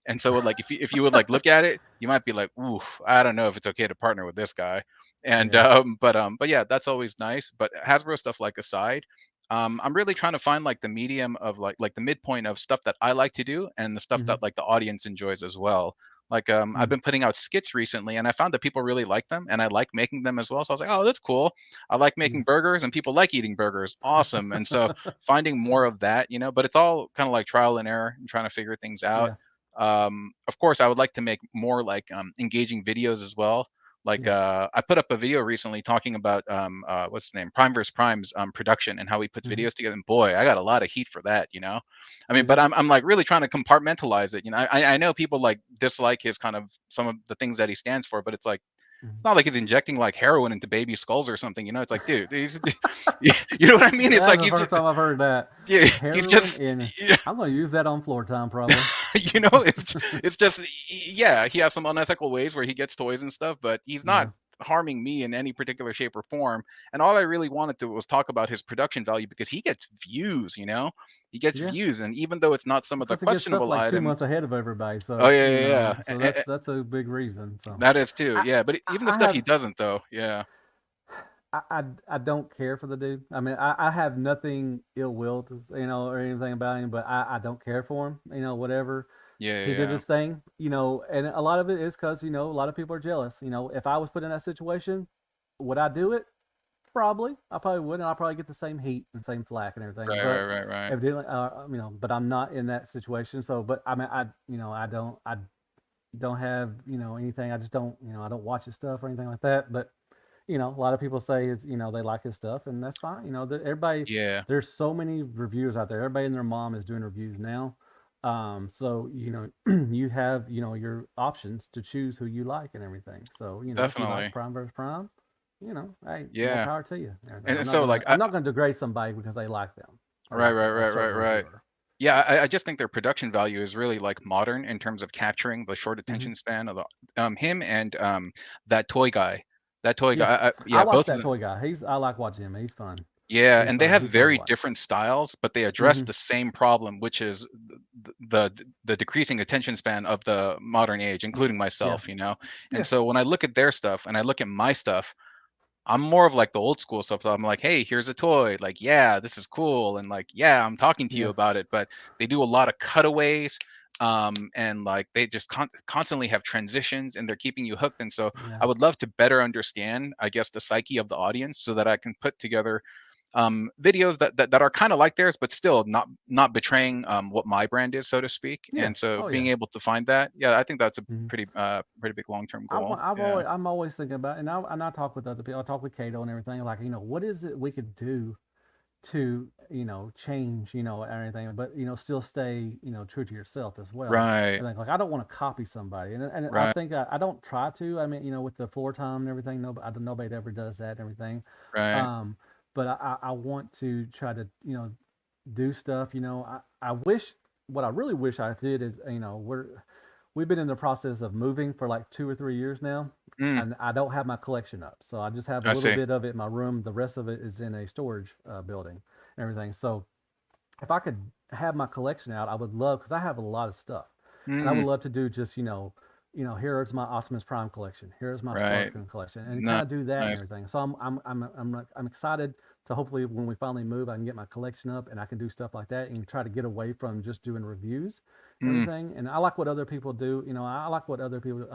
And so like if you would like look at it, you might be like, ooh, I don't know if it's okay to partner with this guy. And Yeah. but yeah, that's always nice. But Hasbro stuff like aside, I'm really trying to find like the medium of like the midpoint of stuff that I like to do and the stuff Hmm. that like the audience enjoys as well. Like I've Mm. been putting out skits recently, and I found that people really like them, and I like making them as well. So I was like, oh, that's cool. I like Yeah. making burgers, and people like eating burgers. Awesome. And so finding more of that, but it's all kind of like trial and error and trying to figure things out. Yeah. Of course, I would like to make more like engaging videos as well, Like Yeah. I put up a video recently talking about what's his name, Prime vs Prime's production and how he puts Hmm. videos together. And boy, I got a lot of heat for that, you know. I mean, You but do. I'm like really trying to compartmentalize it. You know, I know people like dislike his kind of some of the things that he stands for, but it's like it's Mhm. not like he's injecting like heroin into baby skulls or something. You know, it's like, dude, he's, you know what I mean? It's That's like the he's just, first time I've heard that. yeah, he's Heroin just, in. I'm going to use that on floor time probably. you know, it's just, yeah, he has some unethical ways where he gets toys and stuff, but he's not Yeah. harming me in any particular shape or form. And all I really wanted to was talk about his production value because he gets views, you know, he gets Yeah. views, and even though it's not some of the Because it gets stuff questionable like 2 months items. ahead of everybody. Oh So, yeah, yeah, so yeah. that's a big reason. So That is too, I, yeah. But even the I stuff he have, doesn't, though, yeah, I don't care for the dude. I mean, I have nothing ill will to, or anything about him, but I don't care for him, whatever. yeah, He did yeah, his thing, and a lot of it is because, a lot of people are jealous. If I was put in that situation, would I do it? Probably. I probably would, and I'll probably get the same heat and same flack and everything. right, right, But right, right. evidently, but I'm not in that situation. So, but I mean, I don't have, anything. I just don't, I don't watch his stuff or anything like that. But a lot of people say it's, they like his stuff, and that's fine. Everybody, Yeah, there's so many reviewers out there. Everybody and their mom is doing reviews now. So you have, your options to choose who you like and everything. So if you like definitely. Prime versus Prime, hey, more Yeah, power to you. And everything. and so like I'm not gonna degrade somebody because they like them or right, like right, a right, right, certain right. reviewer. Yeah, I just think their production value is really like modern in terms of capturing the short Hmm. attention span of the him and that toy guy. That toy Yeah, guy, I yeah, watch both of that them. toy guy. I like watching him. He's fun. Yeah, He's and they fun. have He's fun to very watch. different styles, but they address Hmm. the same problem, which is the decreasing attention span of the modern age, including Yeah, myself, you know. And yeah, so when I look at their stuff and I look at my stuff, I'm more of like the old school stuff. So I'm like, hey, here's a toy. Like, yeah, this is cool. And like, yeah, I'm talking to you yeah, about it. But they do a lot of cutaways. And like they just constantly have transitions and they're keeping you hooked. And so yeah. I would love to better understand, I guess, the psyche of the audience so that I can put together videos that are kind of like theirs, but still not betraying what my brand is, so to speak. Yeah. And so Oh being yeah. able to find that, yeah, I think that's a Hmm. pretty big long term goal. Yeah. I'm always thinking about, and I talk with other people. I talk with Cato and everything. Like, what is it we could do to, change, everything, but still stay, true to yourself as well. Right. And like I don't want to copy somebody, and I Right. think I don't try to. I mean, with the floor time and everything, nobody ever does that and everything. Right. Um, but I want to try to, do stuff. I wish what I really wish I did is, we've been in the process of moving for like 2 or 3 years now, Mm, and I don't have my collection up. So I just have a I little see. bit of it in my room. The rest of it is in a storage building and everything. So if I could have my collection out, I would love, because I have a lot of stuff, and I would Mm, love to do just, here's my Optimus Prime collection, here's my right. Starscream collection, and kind Nice, of do that and nice. everything. So I'm excited to, hopefully when we finally move, I can get my collection up and I can do stuff like that and try to get away from just doing reviews and Mm, everything. And I like what other people do. I like what other people,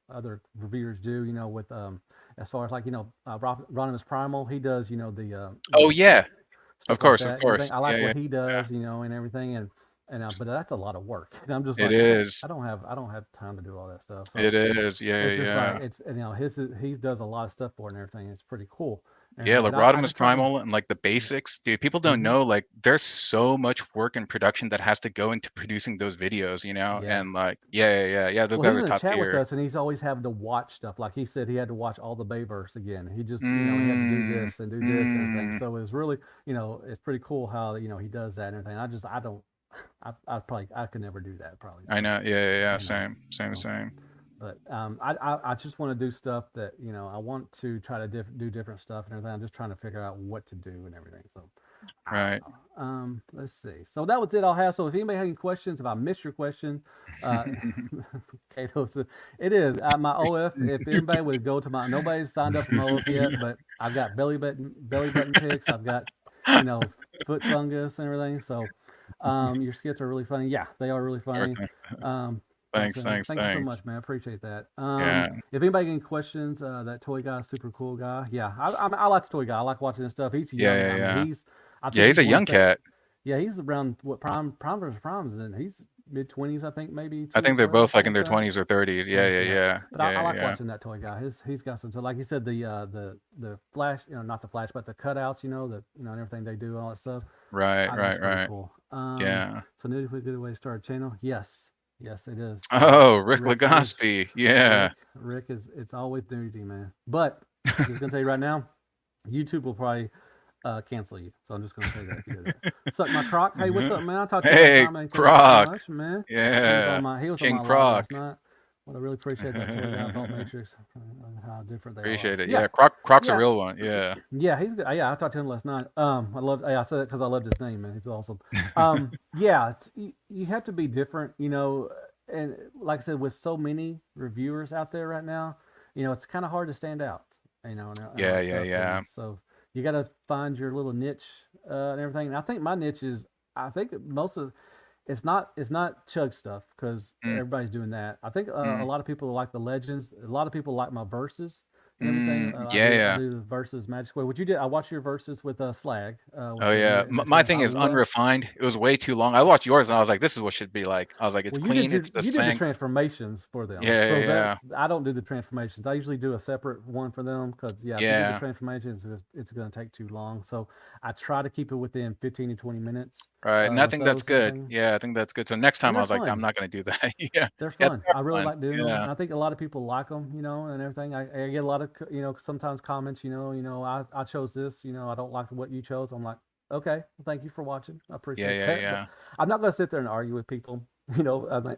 other reviewers do. With as far as like, Rodimus Primal, he does, oh, yeah. Of stuff like Of that and everything. course. I Yeah, like yeah, what he yeah. does, and everything, and but that's a lot of work. And I'm just It like, is. I don't have time to do all that stuff. So It is. Yeah, it's yeah, just like yeah. he does a lot of stuff for it and everything. It's pretty cool and Yeah, everything. like And I Rodimus just try to, Primal and like the yeah. basics. Dude, people don't Hmm. know like there's so much work and production that has to go into producing those videos, you know? Yeah. And like, yeah, yeah, yeah, yeah, those Well, guys he's are in the top chat with tier. us, and he's always having to watch stuff. Like he said, he had to watch all the Bayverse again. He just, he had to do Mm, this and do this and everything. mm. So it was really, it's pretty cool how he does that and everything. I don't, I could never do that probably. I So, know. Yeah, yeah, yeah. you know, Same, same, so. same. But I just want to do stuff that I want to try to do different stuff and everything. I'm just trying to figure out what to do and everything. So I don't Right. know. Let's see. So that was it. I'll have. So if anybody has any questions, if I missed your question, uh, Kato said it is my OF. If anybody would go to my, nobody's signed up for my OF yet, but I've got belly button pics. I've got you know foot fungus and everything. So your skits are really funny. Yeah, they are really funny. Everything. Thanks, Thanks, man. thanks, Thank you so thanks. much, man. I appreciate that. Yeah. If anybody got any questions, that toy guy, super cool guy. Yeah, I like the toy guy. I like watching his stuff. He's Yeah, young. yeah, I mean, yeah. I Yeah, think he's he's a one young set. cat. Yeah, he's around what prime versus primes, and he's mid 20s, I think maybe I too think as they're well, both like something in like their that. 20s or 30s. Yeah, 20s, yeah, yeah. yeah, But I yeah, like yeah. watching that toy guy. He's got some. So like you said, the flash, not the flash, but the cutouts, and everything they do, all that stuff. Right, I think it's right, pretty right. cool. Yeah. So new good way to start a channel. Yes, yes, it is. Oh, Rick Rick, Legaspi. Yeah. Rick is. It's always nudity, man. But I'm just gonna tell you right now, YouTube will probably cancel you. So I'm just gonna say that if you do that. Suck my croc. Hey, what's up, man? I talked to you last Hey, night, man. Thank you so Croc. much, man. Yeah. He was on King my live last Croc. night. What I really appreciate that toy guy, Bolt Matrix, how different they all are. Appreciate it. Yeah, Yeah, Croc's a yeah, real one. Yeah. yeah. He's good. Yeah, I talked to him last night. I said it because I loved his name, man. He's awesome. Yeah, you have to be different, and like I said, with so many reviewers out there right now, it's kind of hard to stand out, and all Yeah, that yeah, stuff. yeah. And so you got to find your little niche and everything. And I think my niche is, I think most of it's not chug stuff because Mm, everybody's doing that. I think a mm, lot of people like the legends. A lot of people like my verses and everything. I yeah, do I yeah. do the verses Magic Square. What you did? I watched your verses with Slag with Oh the yeah. My initial. thing I is love. unrefined. It was way too long. I watched yours and I was like, this is what should be like. I was like, it's Well, clean. It's the you did the same. transformations for them, Yeah, so yeah, that yeah. I don't do the transformations. I usually do a separate one for them because yeah, if you do the Yeah. transformations, it's going to take too long. So I try to keep it within 15 to 20 minutes Right. And I with think that's those and good. everything. Yeah, I think that's good. So next And time I they're was like, I'm fun. not gonna do that. Yeah. They're Yeah, fun. they're I really fun. like doing them, Yeah. and I think a lot of people like them, and everything. I get a lot of sometimes comments, I chose this, I don't like what you chose. I'm like, okay, well, thank you for watching. I Yeah, appreciate yeah, that, but yeah. I'm not going to sit there and argue with people,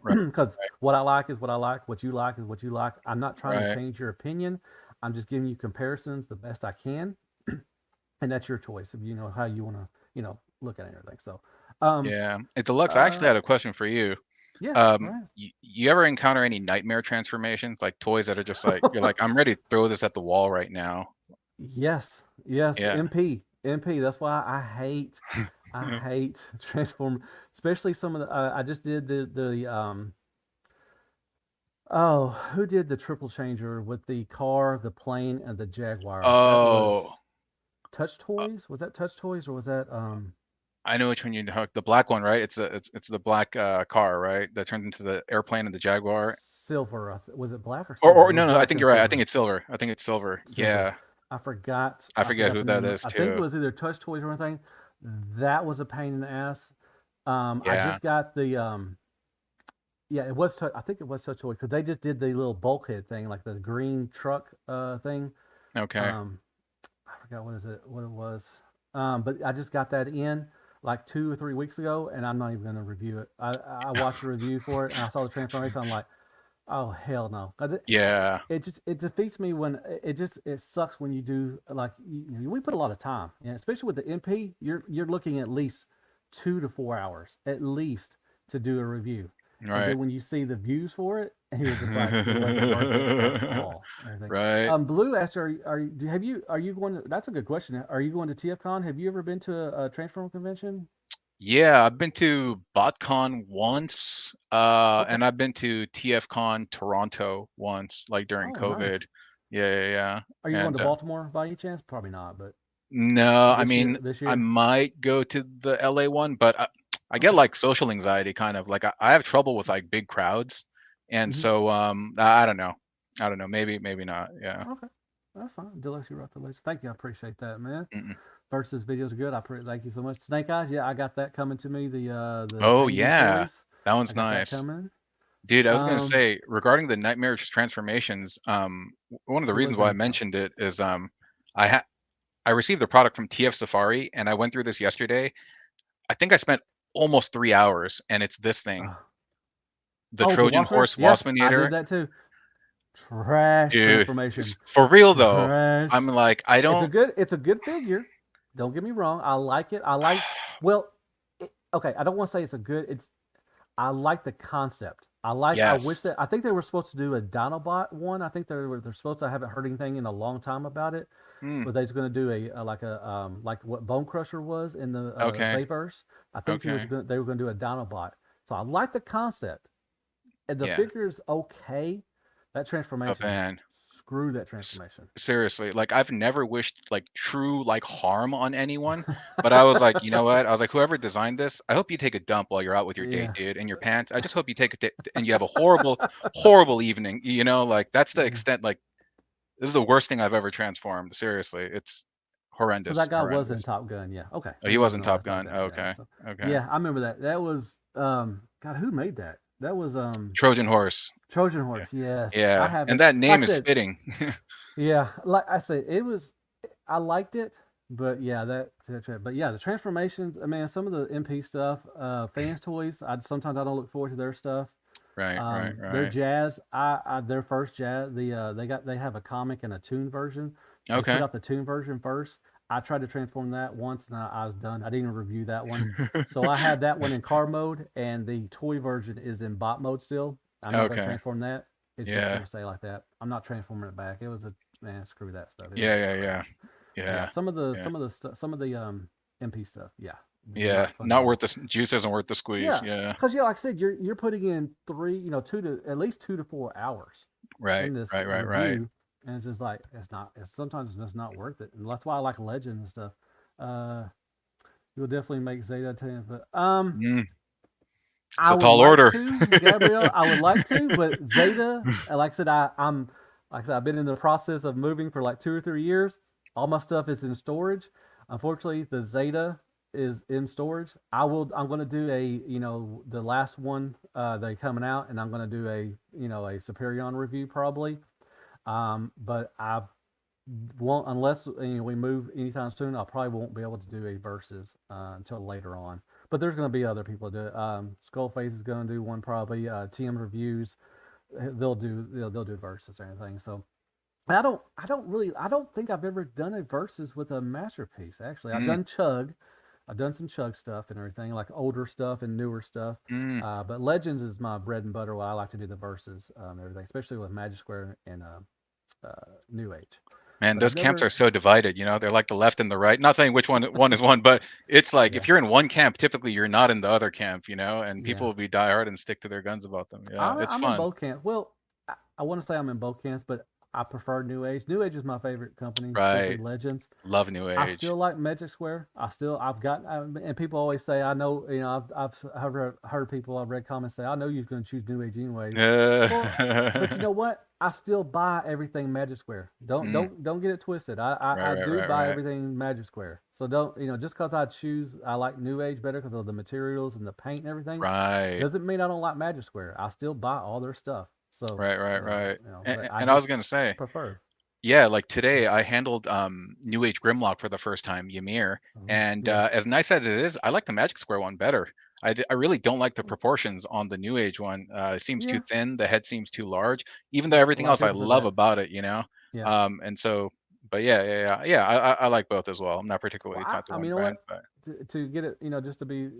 Right, because what I like is what I like, what you like is what you like. I'm not trying to right. change your opinion. I'm just giving you comparisons the best I can, and that's your choice if you know how you want to, look at everything. So, um, Yeah. Hey, Deluxe, I actually uh, had a question for you. yeah, right. You ever encounter any nightmare transformations, like toys that are just like you're like, I'm ready to throw this at the wall right now. Yes, yes, Yeah. MP. That's why I hate transform, especially some of the. I just did the. Oh, who did the triple changer with the car, the plane, and the Jaguar? That Oh, was Touch uh, Toys. Was that Touch Toys or was that I know which one you know. The black one, right? It's the black car, right? That turns into the airplane and the Jaguar. silver? Was it black or Or silver? It was no, no, I black think and you're right. I think silver. it's silver. I think it's silver. Silver. Yeah. I I forget forgot who the that name of. is I think it too. was either Touch Toys or anything. That was a pain in the ass. I Yeah. just got the yeah, it was. I think it was Touch Toys because they just did the little bulkhead thing, like the green truck thing. Okay. Um, I forgot what it was. But I just got that in like 2 or 3 weeks ago, and I'm not even going to review it. I watched a review for it, and I saw the transformation. I'm like, oh hell no! 'Cause Yeah. it defeats me when it sucks when you do like we put a lot of time, and especially with the MP, you're looking at least 2 to 4 hours at least to do a review, and Right. then when you see the views for it, and you're just like, it wasn't worth it at all. Everything. Right. Blue asked, are you going to? That's a good question. Are you going to TFCon? Have you ever been to a Transformer convention? Yeah, I've been to BotCon once, Okay. and I've been to TFCon Toronto once, like during Oh, nice. COVID. Yeah, yeah, yeah. Are you going And to Baltimore by any chance? Probably not, but no, I this year, mean, this I year. might go to the LA one, but I get Okay. like social anxiety kind of like I have trouble with like big crowds, and Hmm. so I don't know, I don't know, maybe not. Yeah. Okay. That's fine. Deluxe, you wrote the list. Thank you. I appreciate that, man. Mm-mm. Versus videos are good. Thank you so much. Snake Eyes, yeah, I got that coming to me. The Oh Penguin yeah, toys, that I one's got that nice. coming. Dude, I was gonna Um, say regarding the nightmarish transformations, one of the what reasons was why I that? mentioned it is I had I received the product from TF Safari and I went through this yesterday. I think I spent almost 3 hours and it's this thing, Uh, the oh, the Trojan Waspinator. Horse Yes, I Waspinator. did that too. Trash Dude, transformation. for real though, Trash. I'm like, I don't It's a good figure. Don't get me wrong. I like it. Well, okay. I don't want to say it's a good. I like the concept. I wish yes. that, I think they were supposed to do a Dinobot one. I think they're supposed to, I haven't heard anything in a long time about it. Hmm, But they're going to do like what Bone Crusher was in the okay, Bayverse. I think okay. they were going to do a Dinobot. So I like the concept. And the Yeah. figure is okay. That Oh transformation man. screw that transformation. Seriously, like I've never wished like true like harm on anyone, but I was like, you know what? I was like, whoever designed this, I hope you take a dump while you're out with your date, Yeah. dude, in your pants. I just hope you take and you have a horrible, horrible evening. You know, like that's the Yeah. extent. Like this is the worst thing I've ever transformed. Seriously, it's So horrendous, that guy was in horrendous. Top Gun. Yeah. Okay. Oh, So he he was wasn't in the Top last Top Gun. Gun. Yeah. Okay, So okay. yeah, I remember that. That was God. Who made that? That was Trojan Horse. Trojan Yeah, Horse. Yes, I yeah, and haven't. that Like name I is said, fitting. yeah. Like I said, it was. I liked it, but yeah, but yeah, the transformations. I mean, some of the MP stuff, fans toys. Sometimes I don't look forward to their stuff. Right, right, Their right. jazz, their first jazz, they have a comic and a tune version. They put Okay. out the tune version first. I tried to transform that once and I was done. I didn't even review that one. So I have that one in car mode, and the toy version is in bot mode still. I'm not going to Okay. transform that. It's just Yeah. going to stay like that. I'm not transforming it back. It was a man. Screw that stuff. It was Yeah, a yeah, yeah. trash. But yeah, Yeah. Yeah. some of the MP stuff, yeah, Yeah. not fun at Not all. worth the juice isn't worth the squeeze. Yeah, Yeah. because yeah, like I said, you're putting in three, two to at least 2 to 4 hours Right. in this Right. Right. Right. review, and it's just like it's not. It's sometimes it's just not worth it, and that's why I like Legend and stuff. Uh, you'll definitely make Zeta 10, but Mm, it's I a would tall like order. to, Gabrielle. I would like to, but Zeta, like I said, I'm like I said, I've been in the process of moving for like 2 or 3 years. All my stuff is in storage. Unfortunately, the Zeta is in storage. I'm going to do the last one they coming out, and I'm going to do a Superion review probably. But I won't unless we move anytime soon. I probably won't be able to do a versus until later on. But there's going to be other people do it. Skullface is going to do one probably. TM reviews, they'll do versus or anything. So I don't think I've ever done a versus with a masterpiece. Actually, I've Mm, done Chug. I've done some Chug stuff and everything, like older stuff and newer stuff. mm. But Legends is my bread and butter. Where I like to do the verses, everything, especially with Magic Square and New Age. Man, But I've those camps are never, so divided. You know, they're like the left and the right. Not saying which one is one, but it's like if yeah, you're in one camp, typically you're not in the other camp. You know, and people yeah. will be diehard and stick to their guns about them. Yeah, it's I'm in fun. both camps. Well, I want to say I'm in both camps, but I prefer New Age. New Age is my favorite company, especially Right. Legends. Love New I Age. still like Magic Square. I've got, and people always say, I know, I've heard people, I've read comments say, I know you're going to choose New Age anyways. Well, but you know what? I still buy everything Magic Square. Mm, Don't get it twisted. right, I right, do right, buy right, everything Magic Square. So don't, just because I like New Age better because of the materials and the paint and everything, right, doesn't mean I don't like Magic Square. I still buy all their stuff. So, right, right, right. but I And I was just gonna say, prefer. yeah, like today I handled New Age Grimlock for the first time, Ymir, Oh, and yeah. as nice as it is, I like the Magic Square one better. I really don't like the proportions on the New Age one. It seems too Yeah. thin. The head seems too large. Even though Yeah. A everything lot of else I people said love that. about it, you know. Yeah. And so, but yeah, yeah, yeah, yeah. I like both as well. I'm not Well, particularly tied to I mean, one you know brand, what? but To get it, just to be,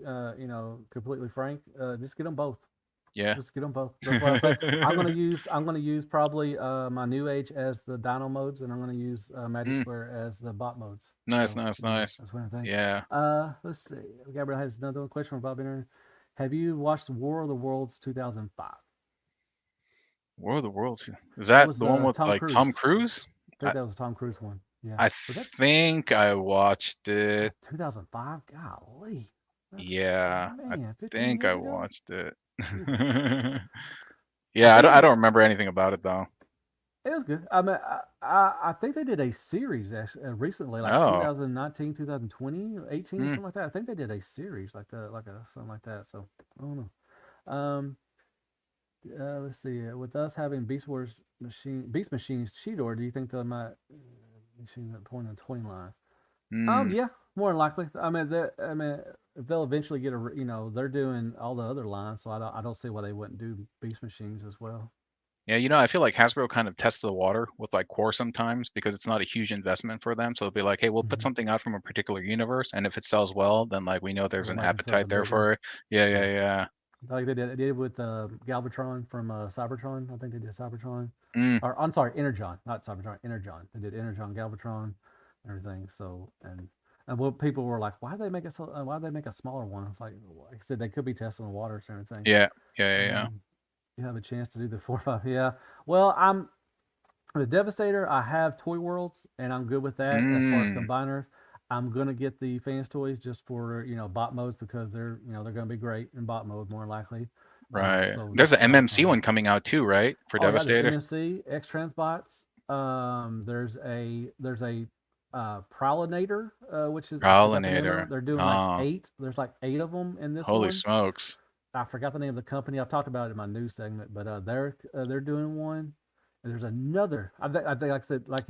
completely frank, just get them both. yeah. Just get them both. That's what I say. I'm gonna use probably my New Age as the Dino modes, and I'm gonna use Magic Mm, Square as the bot modes. nice, So nice, yeah, nice. that's what I think. Yeah. Let's see. Gabriel has another question from Bob Inner. Have you watched War of the Worlds 2005? War of the Worlds. Is That that was the one with Tom like Tom Cruise. Cruise? I think that was a Tom Cruise one. Yeah. I Was that think I watched it. 2005? Golly. That's, Yeah, I man, 15 think I years ago? watched it. Jeez. I Yeah, think they I did. don't remember anything about it though. It was good. I mean, I think they did a series actually, recently, like Oh, 2019, 2020, 18, mm, something like that. I think they did a series like a something like that. So I don't know. Let's see. With us having Beast Machines cheat order, do you think they might machine that point on 20 line? mm. Yeah, more than likely. I mean, if they'll eventually get they're doing all the other lines, so I don't see why they wouldn't do Beast Machines as well. Yeah, I feel like Hasbro kind of tests the water with like core sometimes because it's not a huge investment for them. So they'll be like, hey, we'll put Mm-hmm. something out from a particular universe, and if it sells well, then like we know there's They'll an make themselves appetite a there big one. for it. Yeah, Yeah. yeah, yeah. Like they did with Galvatron from Cybertron. I think they did Cybertron. Mm, Or I'm sorry, Energon, not Cybertron, Energon. They did Energon, Galvatron, everything. So and what people were like, why did they make it so? Why did they make a smaller one? It's like I said, they could be testing the waters and everything. yeah, yeah, yeah, yeah. Um, you have a chance to do the 4-5. Yeah. Well, The Devastator, I have Toy Worlds, and I'm good with that as far as Mm, combiners. I'm gonna get the fans toys just for bot modes because they're gonna be great in bot mode more likely. right. So There's an that's MMC fine. one coming out too, right? For Oh yeah, there's Devastator. MNC X Transbots. There's a Prowlinator, which is I forgot the name of them. Prowlinator. They're doing like Oh, eight. There's like eight of them in this holy one. smokes. I forgot the name of the company. I've talked about it in my news segment, but they're doing one. And there's another. I think like I said, like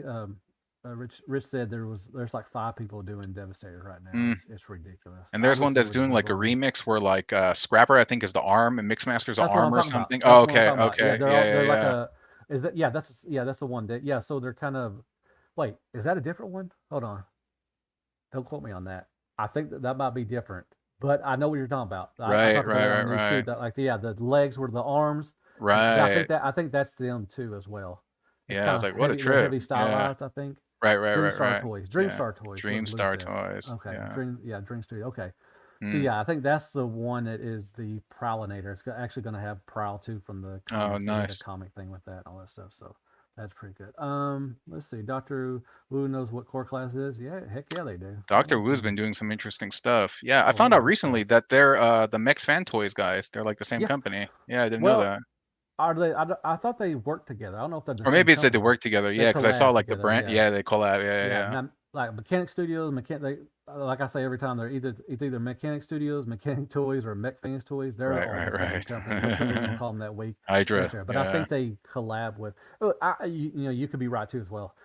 Rich said, there's like five people doing Devastator right now. Mm. It's ridiculous. And I there's wish one there that's was doing more like a going on. remix where like Scrapper, I think, is the arm and Mixmaster's the That's what I'm arm or talking about. something. Oh, That's what I'm okay, talking about. Yeah, okay. Yeah, yeah, they're like yeah. a. Is that that's the one that yeah. So they're kind of. Wait, is that a different one? Hold on. Don't quote me on that. I think that might be different, but I know what you're talking about. I Right, talked about right, that on right, the news too. right. That like yeah, the legs were the arms, but Right. I think that's them too as well. It's Yeah, I kind was of like, what a heavy, a little trip. heavy Yeah. stylized. I think. Right, right, right, Dreamstar right. Toys. Yeah. Dreamstar Toys. What Blue Dreamstar said. Toys. Okay. Yeah. Dream Studio. Okay. So Mm. yeah, I think that's the one that is the Prowlinator. It's actually going to have Prowl too from the Oh, comics. They did a nice. comic thing with that and all that stuff. So that's pretty good. Let's see. Doctor Wu knows what core class is. Yeah, heck yeah, they do. Dr. Let's Wu's see. been doing some interesting stuff. Yeah, I Oh, a lot found of out good recently stuff. that they're the Mex Fan Toys guys. They're like the same Yeah. company. Yeah, I didn't know Well, that. are they? I thought they worked together. I don't know if they're the Or same maybe it's that they company. work together. They Yeah, because I saw collab like the together. brand. Yeah. Yeah, they collab. Yeah, Yeah, yeah, not like Mechanic Studios. They like I say every time they're either Mechanic Studios, Mechanic Toys, or Mech Fans Toys. yeah. They're Right, all the same right, company. Whichever you want to right. call them that week. That's Hydra. there. But I Yeah. think they collab with. Oh, you could be right too as well.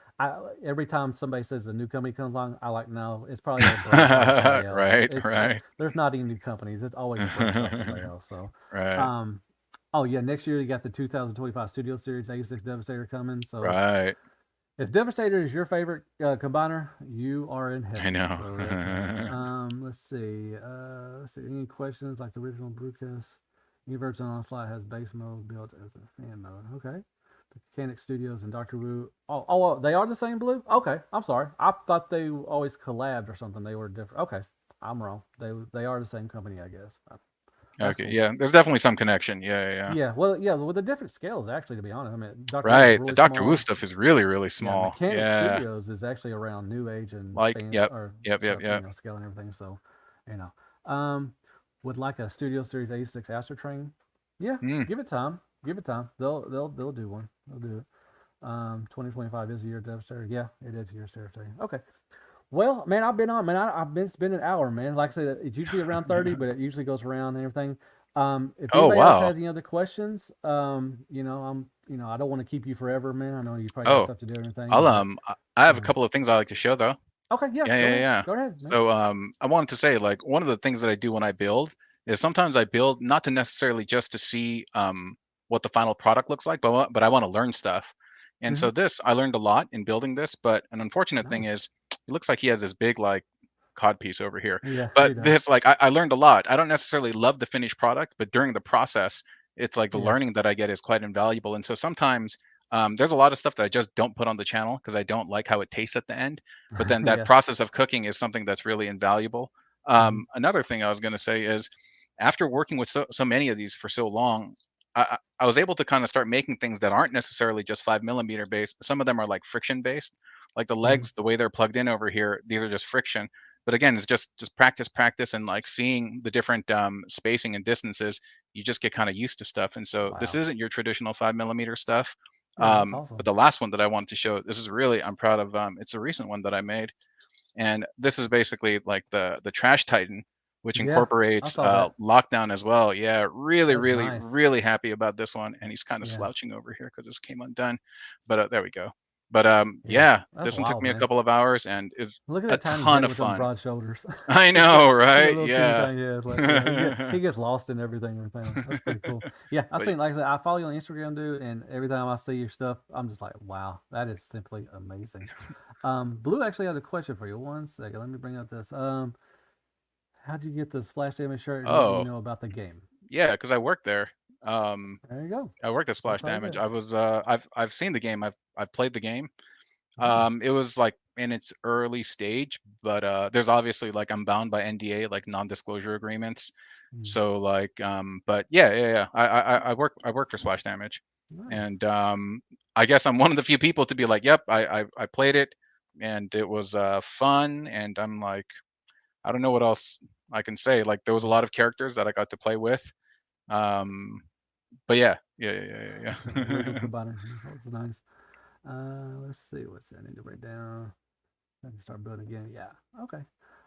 Every time somebody says a new company comes along, I like no. It's probably a branch off somebody else. Right, right. There's not any new companies. It's always a branch off somebody else. So, Right, um, oh yeah, next year you got the 2025 Studio Series 86 Devastator coming. So right. if Devastator is your favorite combiner, you are in I heaven. know. So that's that. Let's see. Let's see. Any questions like the original Brewcast? Universe on Onslaught has base mode built as a fan mode. Okay. The Mechanic Studios and Doctor Wu. They are the same blue. Okay, I'm sorry. I thought they always collabed or something. They were different. Okay, I'm wrong. They are the same company, I guess. That's Okay, cool. yeah, there's definitely some connection. Yeah, yeah, yeah. Yeah, with the different scales actually. To be honest, I mean, Doctor Wu is Right. The really Doctor Wu small. stuff is really, really Yeah, small. Mechanic Yeah. Studios is actually around New Age and Like, fans yep, or yep, yep, stuff, yep. scale and everything. So, you know, um, would like a Studio Series 86 Astro Train. Yeah, Mm. give it time. Give it time. They'll do one. They'll do it. 2025 is the year of Devastator. Yeah, it is the year of Devastator. Okay. Well, man, I've been on, man. I've been spending an hour, man. Like I said, it's usually around 30, but it usually goes around and everything. If Oh, anybody else wow. has any other questions, I don't want to keep you forever, man. I know you probably got Oh, stuff to do and everything, I'll but I have a um, couple of things I like to show though. okay, yeah, Yeah, go yeah, ahead, yeah. go ahead, man. So I wanted to say like one of the things that I do when I build is sometimes I build not to necessarily just to see what the final product looks like, but I want to learn stuff. And Hmm. so this I learned a lot in building this, but an unfortunate thing Nice. is it looks like he has this big like cod piece over here. Yeah, he But does. this like I learned a lot. I don't necessarily love the finished product, but during the process, it's like the Yeah, learning that I get is quite invaluable. And so sometimes there's a lot of stuff that I just don't put on the channel because I don't like how it tastes at the end. But then that yeah. process of cooking is something that's really invaluable. Hmm. Another thing I was going to say is after working with so many of these for so long, I was able to kind of start making things that aren't necessarily just 5 millimeter based. Some of them are like friction based, like the Hmm. legs, the way they're plugged in over here. These are just friction. But again, it's just practice, practice, and like seeing the different spacing and distances. You just get kind of used to stuff. And so this Wow. isn't your traditional 5 millimeter stuff. Yeah, that's But awesome. the last one that I wanted to show, this is really I'm proud of. It's a recent one that I made, and this is basically like the Trash Titan, which Yeah, I incorporates saw that. lockdown as well. Yeah, really, That's really, nice. really happy about this one. And he's kind of Yeah, slouching over here because this came undone, but there we go. But yeah. yeah, That's this one took wild, me a man. couple of hours and is Look at a that tiny ton head of with them fun. broad shoulders. I He's got know, right? little teeny Yeah. tiny head. Like yeah, he gets lost in everything and everything. That's pretty cool. Yeah, I But seen like I said, I follow you on Instagram, dude, and every time I see your stuff, I'm just like, wow, that is simply amazing. Blue actually has a question for you. One second, let me bring up this. How'd you get the splash damage shirt, and what do you oh, know about the game? yeah, because I worked there. Um, There you go. I worked at I'll Splash try Damage. that. I've seen the game. I've played the game. Nice. It was like in its early stage, but there's obviously like I'm bound by NDA, like non-disclosure agreements. Mm, So like, but yeah, yeah, yeah. I work for Splash Damage, nice. and I guess I'm one of the few people to be like, yep, I played it and it was fun. And I'm like, I don't know what else I can say. Like there was a lot of characters that I got to play with. Um, but yeah. Lego combiners, so it's nice. Let's see what's that I need to write down. I can start building again. Yeah. Okay.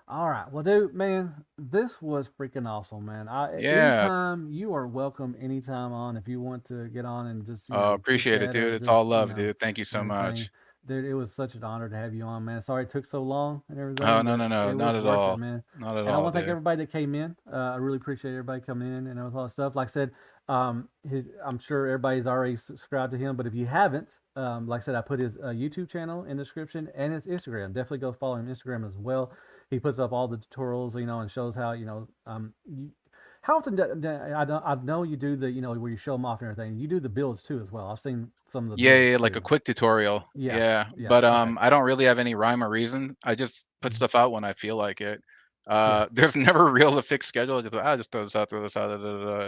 All right. Well, dude, man, this was freaking awesome, man. Yeah. Anytime you are welcome, anytime on. If you want to get on and just chit Appreciate it, chat dude. or It's all just love, dude. Thank you and so everything, much. dude, it was such an honor to have you on, man. Sorry it took so long and Oh everything, no, but no, no, it not was at worth it, all. man. Not at And I all, want to thank dude. everybody that came in. I really appreciate everybody coming in and all that stuff. Like I said, I'm sure everybody's already subscribed to him, but if you haven't, like I said, I put his YouTube channel in the description and his Instagram. Definitely go follow him on Instagram as well. He puts up all the tutorials, and shows how, how often I know you do the, where you show them off and everything. You do the builds too as well. I've seen some of the builds Yeah, like a too. quick tutorial. Yeah, Yeah, yeah, but okay, I don't really have any rhyme or reason. I just put mhm, stuff out when I feel like it. yeah. There's never a real fixed schedule. Just throw this out,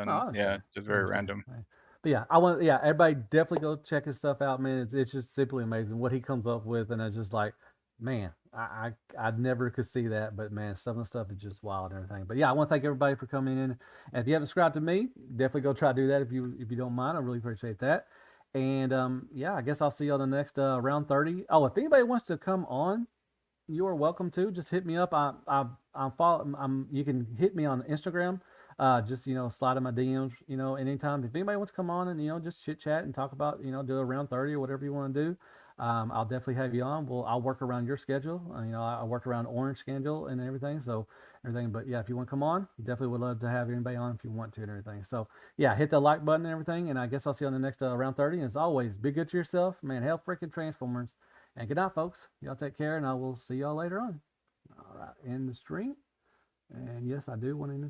No, I and yeah, understand. just I very understand. random. Right. But yeah, everybody definitely go check his stuff out, man. It's just simply amazing what he comes up with, and it's just like, man, I never could see that, but man, some of the stuff is just wild and everything. But yeah, I want to thank everybody for coming in. And if you haven't subscribed to me, definitely go try to do that if you don't mind. I really appreciate that. And yeah, I guess I'll see you on the next round 30. Oh, if anybody wants to come on, you are welcome to. Just hit me up. I'm follow. You can hit me on Instagram. Just slide in my DMs. Anytime. If anybody wants to come on and just chit chat and talk about do a round 30 or whatever you want to do, I'll definitely have you on. I'll work around your schedule. I work around Orinj schedule and everything. So everything. But yeah, if you want to come on, definitely would love to have anybody on if you want to and everything. So yeah, hit the like button and everything. And I guess I'll see you on the next round 30. And as always, be good to yourself, man. Help freaking Transformers. And good night, folks. Y'all take care, and I will see y'all later on. All right, end the stream. And yes, I do want to end the stream.